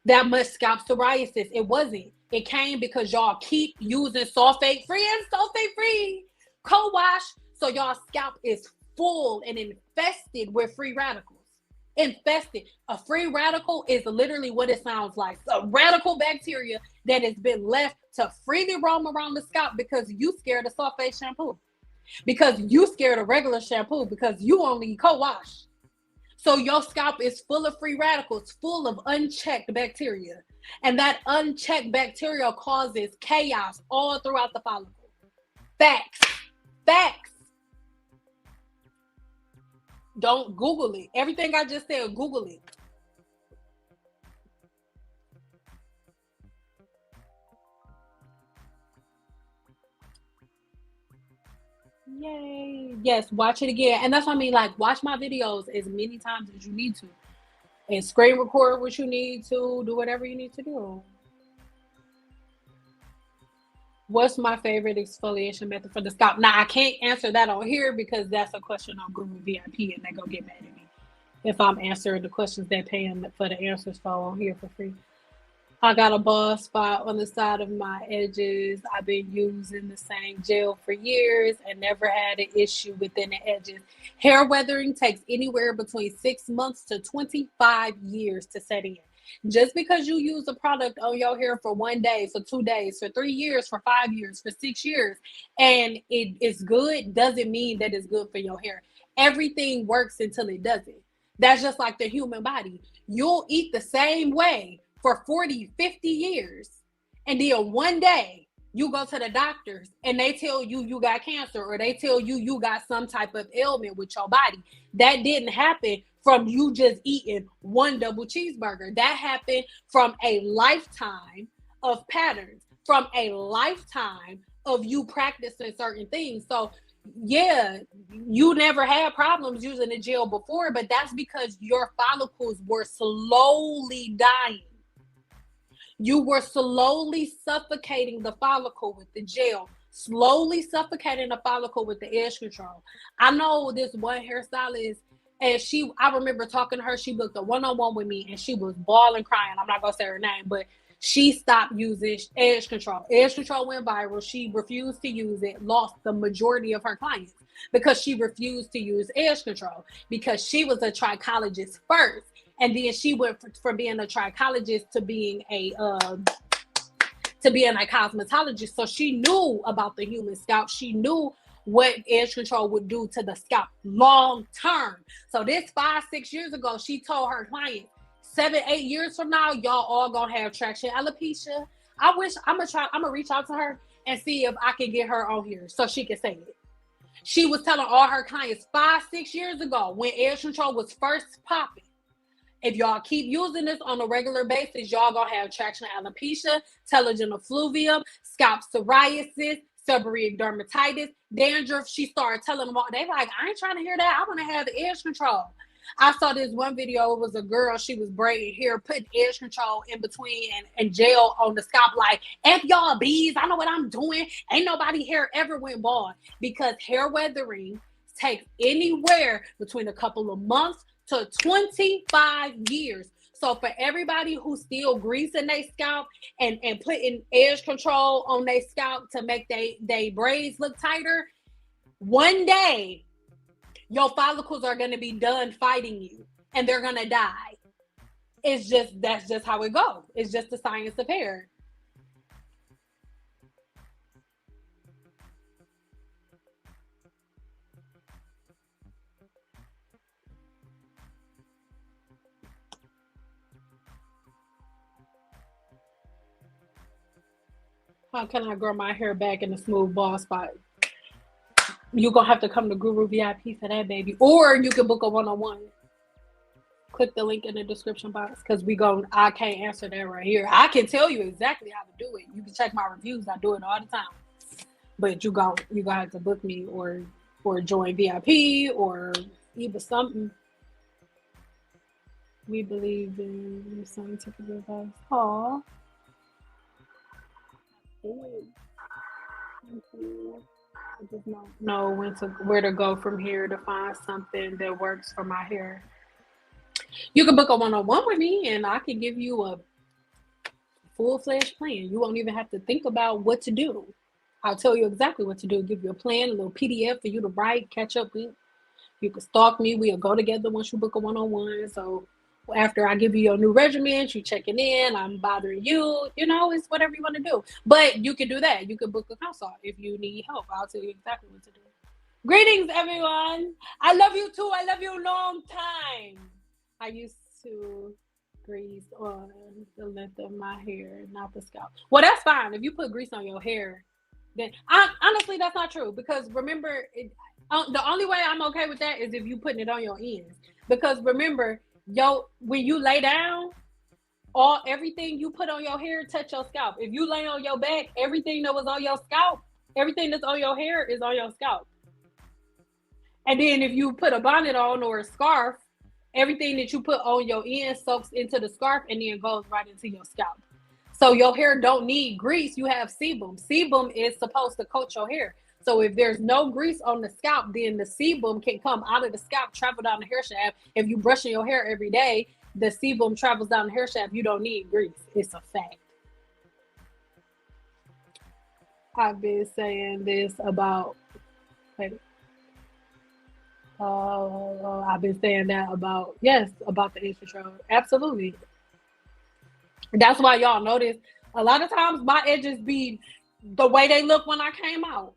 that much scalp psoriasis. It wasn't. It came because y'all keep using sulfate-free co-wash. So y'all scalp is full and infested with free radicals. Infested. A free radical is literally what it sounds like. A radical bacteria that has been left to freely roam around the scalp because you scared of sulfate shampoo. Because you scared of regular shampoo because you only co-wash. So your scalp is full of free radicals, full of unchecked bacteria. And that unchecked bacteria causes chaos all throughout the follicle. Facts. Facts. Don't Google it. Everything I just said, Google it. Yay. Yes, watch it again. And that's what I mean. Like, watch my videos as many times as you need to. And screen record what you need to. Do whatever you need to do. What's my favorite exfoliation method for the scalp? Now, I can't answer that on here because that's a question on Guru VIP and they're going to get mad at me if I'm answering the questions they're paying for the answers for on here for free. I got a bald spot on the side of my edges. I've been using the same gel for years and never had an issue within the edges. Hair weathering takes anywhere between 6 months to 25 years to set in. Just because you use a product on your hair for 1 day, for 2 days, for 3 years, for 5 years, for 6 years, and it is good, doesn't mean that it's good for your hair. Everything works until it doesn't. That's just like the human body. You'll eat the same way for 40, 50 years, and then 1 day you go to the doctors and they tell you you got cancer or they tell you you got some type of ailment with your body. That didn't happen from you just eating one double cheeseburger. That happened from a lifetime of patterns, from a lifetime of you practicing certain things. So yeah, you never had problems using the gel before, but that's because your follicles were slowly dying. You were slowly suffocating the follicle with the gel, slowly suffocating the follicle with the edge control. I know this one hairstylist, and I remember talking to her. She booked a one-on-one with me, and she was bawling, crying. I'm not gonna say her name, but she stopped using edge control. Edge control went viral. She refused to use it, lost the majority of her clients because she refused to use edge control because she was a trichologist first. And then she went from being a trichologist to being a cosmetologist. So she knew about the human scalp. She knew what edge control would do to the scalp long term. So this 5-6 years ago, she told her clients, 7-8 years from now, y'all all gonna have traction alopecia. I'm gonna reach out to her and see if I can get her on here so she can say it. She was telling all her clients 5-6 years ago when edge control was first popping, if y'all keep using this on a regular basis, y'all gonna have traction alopecia, telogen effluvium, scalp psoriasis, seborrheic dermatitis, dandruff. She started telling them all. They like, I ain't trying to hear that. I want to have the edge control. I saw this one video. It was a girl. She was braiding hair, putting edge control in between and gel on the scalp. Like, F y'all bees, I know what I'm doing. Ain't nobody hair ever went bald because hair weathering takes anywhere between a couple of months to 25 years. So for everybody who's still greasing their scalp and putting edge control on their scalp to make they braids look tighter, one day your follicles are going to be done fighting you and they're going to die. That's just how it goes. It's just the science of hair. How can I grow my hair back in a smooth bald spot? You're going to have to come to Guru VIP for that, baby. Or you can book a one-on-one. Click the link in the description box because I can't answer that right here. I can tell you exactly how to do it. You can check my reviews. I do it all the time. But you gonna have to book me or join VIP or either something. We believe in scientific advice. Aw. I just don't know where to go from here to find something that works for my hair. You can book a one-on-one with me, and I can give you a full-fledged plan. You won't even have to think about what to do. I'll tell you exactly what to do. Give you a plan, a little PDF for you to write, catch up with. You can stalk me. We'll go together once you book a one-on-one. So after I give you your new regimen, you checking in, I'm bothering you. It's whatever you want to do. But you can do that. You can book a consult if you need help. I'll tell you exactly what to do. Greetings, everyone. I love you too. I love you a long time. I used to grease on the length of my hair, not the scalp. Well, that's fine. If you put grease on your hair, then honestly, that's not true. Because remember, the only way I'm okay with that is if you putting it on your ends. Because remember, when you lay down, everything you put on your hair touch your scalp. If you lay on your back, everything that was on your scalp, everything that's on your hair is on your scalp. And then if you put a bonnet on or a scarf, everything that you put on your end soaks into the scarf and then goes right into your scalp. So your hair don't need grease. You have sebum. Sebum is supposed to coat your hair. So if there's no grease on the scalp, then the sebum can come out of the scalp, travel down the hair shaft. If you brushing your hair every day, the sebum travels down the hair shaft. You don't need grease. It's a fact. I've been saying this about. I've been saying that about the edge control. Absolutely. That's why y'all notice a lot of times my edges be the way they look when I came out.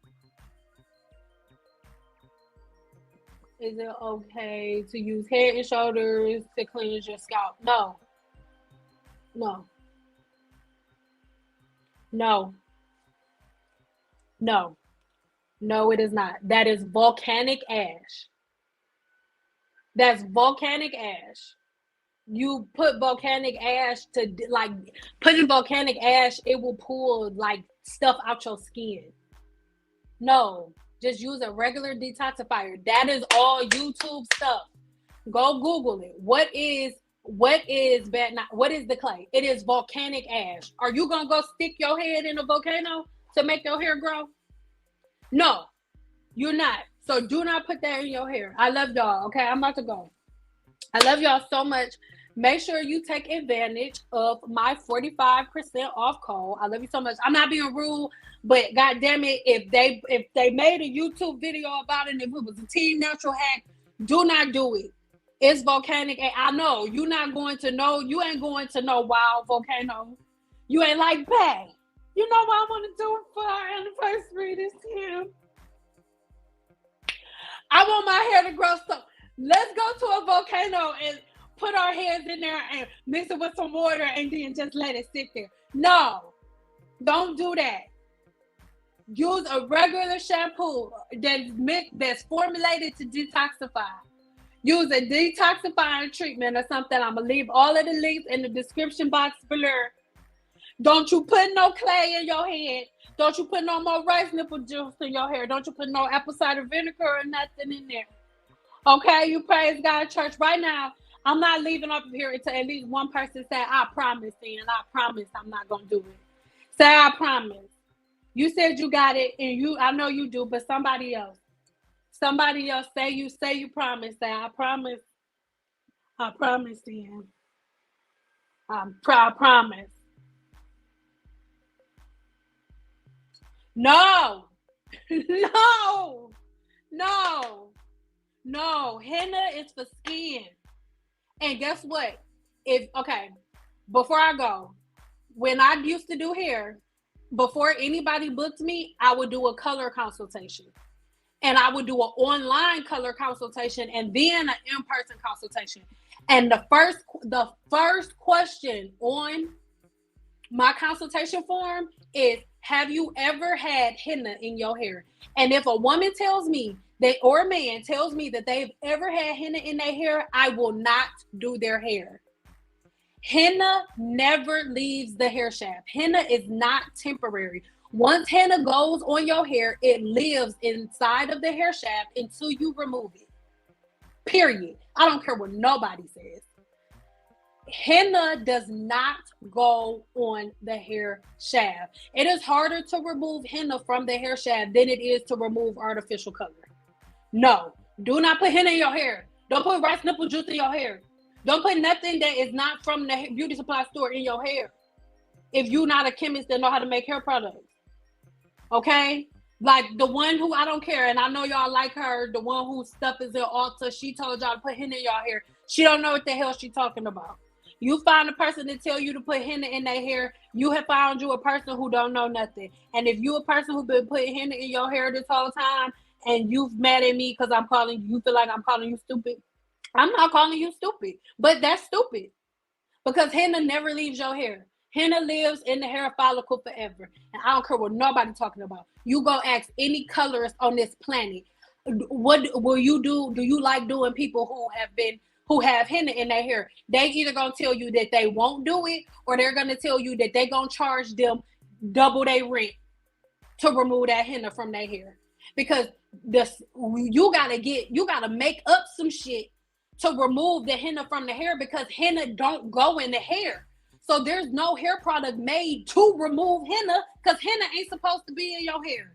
Is it okay to use Head and Shoulders to cleanse your scalp? No, no, no, no, no, it is not. That is volcanic ash. That's volcanic ash. You put volcanic ash to like putting volcanic ash, it will pull like stuff out your skin. No, just use a regular detoxifier. That is all YouTube stuff. Go Google it. What is the clay? It is volcanic ash. Are you gonna go stick your head in a volcano to make your hair grow? No, you're not. So do not put that in your hair. I love y'all. Okay, I'm about to go. I love y'all so much. Make sure you take advantage of my 45% off code. I love you so much. I'm not being rude, but god damn it, if they made a YouTube video about it, and if it was a team natural hack, do not do it. It's volcanic. I know you're not going to know. You ain't going to know wild volcano. You ain't like, bae. You know what I want to do for our anniversary this year? I want my hair to grow. So let's go to a volcano and put our hands in there and mix it with some water and then just let it sit there. No, don't do that. Use a regular shampoo that's formulated to detoxify. Use a detoxifying treatment or something. I'm going to leave all of the links in the description box below. Don't you put no clay in your head. Don't you put no more rice nipple juice in your hair. Don't you put no apple cider vinegar or nothing in there. Okay, you praise God church. Right now, I'm not leaving up here until at least one person say, I promise, and I promise I'm not going to do it. Say, I promise. You said you got it, and I know you do, but somebody else say you promise. Say, I promise. I promise, then. I promise. No. No. No. Henna is for skin. And guess what? Before I go, when I used to do hair, before anybody booked me, I would do a color consultation. And I would do an online color consultation and then an in-person consultation. And the first question on my consultation form is, have you ever had henna in your hair? And if a woman tells me or a man tells me that they've ever had henna in their hair, I will not do their hair. Henna never leaves the hair shaft. Henna is not temporary. Once henna goes on your hair, it lives inside of the hair shaft until you remove it. Period. I don't care what nobody says. Henna does not go on the hair shaft. It is harder to remove henna from the hair shaft than it is to remove artificial color. No, do not put henna in your hair. Don't put rice nipple juice in your hair. Don't put nothing that is not from the beauty supply store in your hair. If you're not a chemist that know how to make hair products. Okay? Like the one who, I don't care, and I know y'all like her, the one whose stuff is in Ulta, she told y'all to put henna in y'all hair. She don't know what the hell she talking about. You find a person to tell you to put henna in their hair, you have found you a person who don't know nothing. And if you a person who been putting henna in your hair this whole time, and you've mad at me because I'm calling you, feel like I'm calling you stupid, I'm not calling you stupid. But that's stupid. Because henna never leaves your hair. Henna lives in the hair follicle forever. And I don't care what nobody talking about. You go ask any colorist on this planet, what will you do? Do you like doing people who have henna in their hair? They either gonna tell you that they won't do it, or they're gonna tell you that they gonna charge them double their rent to remove that henna from their hair. Because you gotta make up some shit to remove the henna from the hair, because henna don't go in the hair. So there's no hair product made to remove henna, because henna ain't supposed to be in your hair.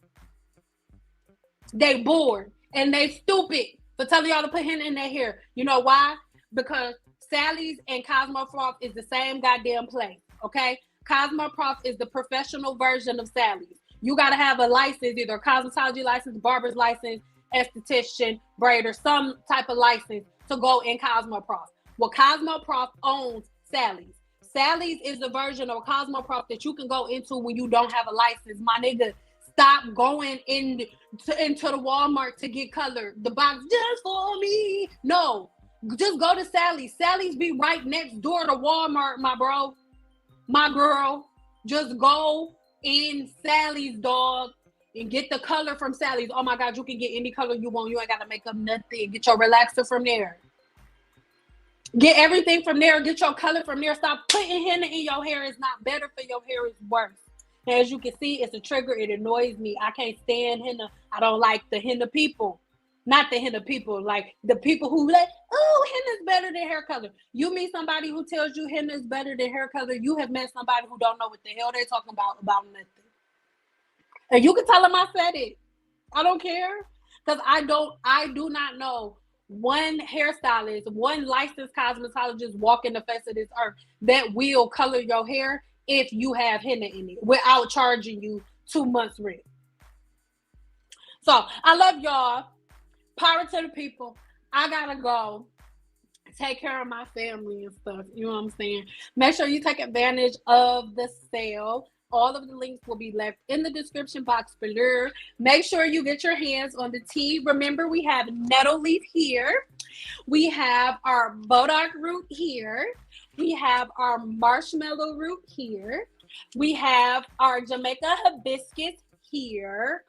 They bored and they stupid for telling y'all to put henna in their hair. You know why? Because Sally's and Cosmoprof is the same goddamn place, okay? Cosmoprof is the professional version of Sally's. You got to have a license, either a cosmetology license, barber's license, esthetician, braider, some type of license to go in Cosmoprof. Well, Cosmoprof owns Sally's. Sally's is the version of Cosmoprof that you can go into when you don't have a license. My nigga, stop going into the Walmart to get color. The box just for me. No, just go to Sally's. Sally's be right next door to Walmart, my bro. My girl. Just go in Sally's, dog, and get the color from Sally's. Oh my God, you can get any color you want. You ain't got to make up nothing. Get your relaxer from there. Get everything from there. Get your color from there. Stop putting henna in your hair. It's not better for your hair. It's worse. As you can see, it's a trigger. It annoys me. I can't stand henna. I don't like the henna people. Not the henna people. Like the people who like, oh, henna's better than hair color. You meet somebody who tells you henna's better than hair color, you have met somebody who don't know what the hell they're talking about nothing. And you can tell them I said it. I don't care. Because I do not know one hairstylist, one licensed cosmetologist walking the face of this earth that will color your hair if you have henna in it without charging you 2 months rent. So I love y'all. Power to the people. I gotta go take care of my family and stuff. You know what I'm saying? Make sure you take advantage of the sale. All of the links will be left in the description box below. Make sure you get your hands on the tea. Remember, we have nettle leaf here. We have our bodock root here. We have our marshmallow root here. We have our Jamaica hibiscus here.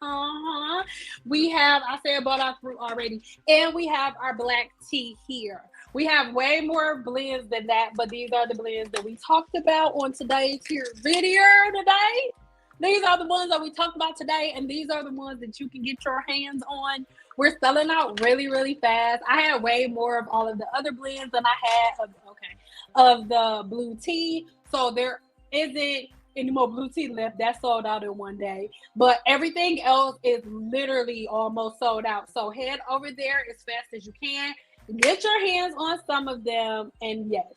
We have, I said bodock root already. And we have our black tea here. We have way more blends than that, but these are the blends that we talked about on today's video today. These are the ones that we talked about today, and these are the ones that you can get your hands on. We're selling out really, really fast. I had way more of all of the other blends than I had of the blue tea. So there isn't any more blue tea left. That sold out in one day. But everything else is literally almost sold out. So head over there as fast as you can. Get your hands on some of them, and yes.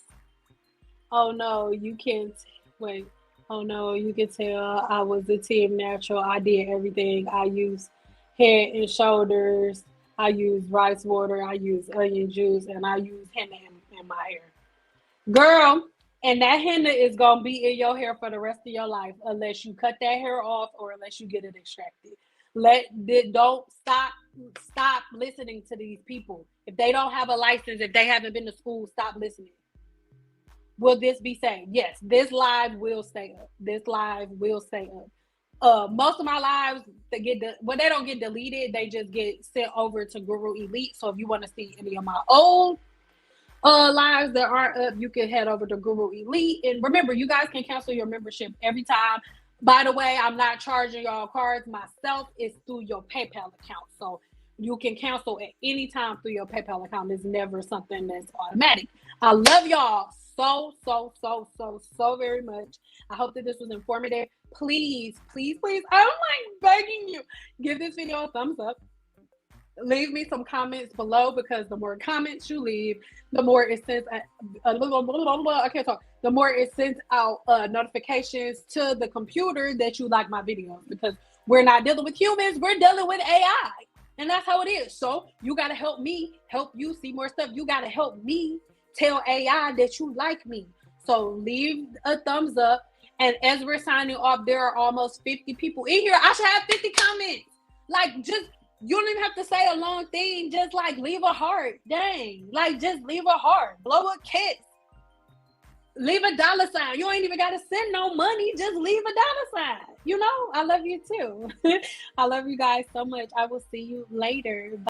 Oh no, you can't wait. Oh no, you can tell I was a team natural. I did everything. I used head and shoulders. I used rice water. I used onion juice, and I used henna in my hair. Girl, and that henna is gonna be in your hair for the rest of your life unless you cut that hair off or unless you get it extracted. Don't stop listening to these people. If they don't have a license, if they haven't been to school, stop listening. Will this be safe? Yes, this live will stay up. This live will stay up. Most of my lives, they don't get deleted, they just get sent over to Guru Elite. So if you want to see any of my old lives that aren't up, you can head over to Guru Elite. And remember, you guys can cancel your membership every time By the way, I'm not charging y'all cards myself. It's through your PayPal account. So you can cancel at any time through your PayPal account. It's never something that's automatic. I love y'all so very much. I hope that this was informative. Please, please, please, I'm like begging you, give this video a thumbs up. Leave me some comments below, because the more comments you leave, the more it sends I can't talk. The more it sends out notifications to the computer that you like my videos, because we're not dealing with humans, we're dealing with AI. And that's how it is. So you got to help me help you see more stuff. You got to help me tell AI that you like me. So leave a thumbs up. And as we're signing off, there are almost 50 people in here. I should have 50 comments. Like, just, you don't even have to say a long thing. Just like leave a heart. Dang. Like, just leave a heart. Blow a kiss. Leave a dollar sign. You ain't even got to send no money. Just leave a dollar sign. You know, I love you too. I love you guys so much. I will see you later. Bye.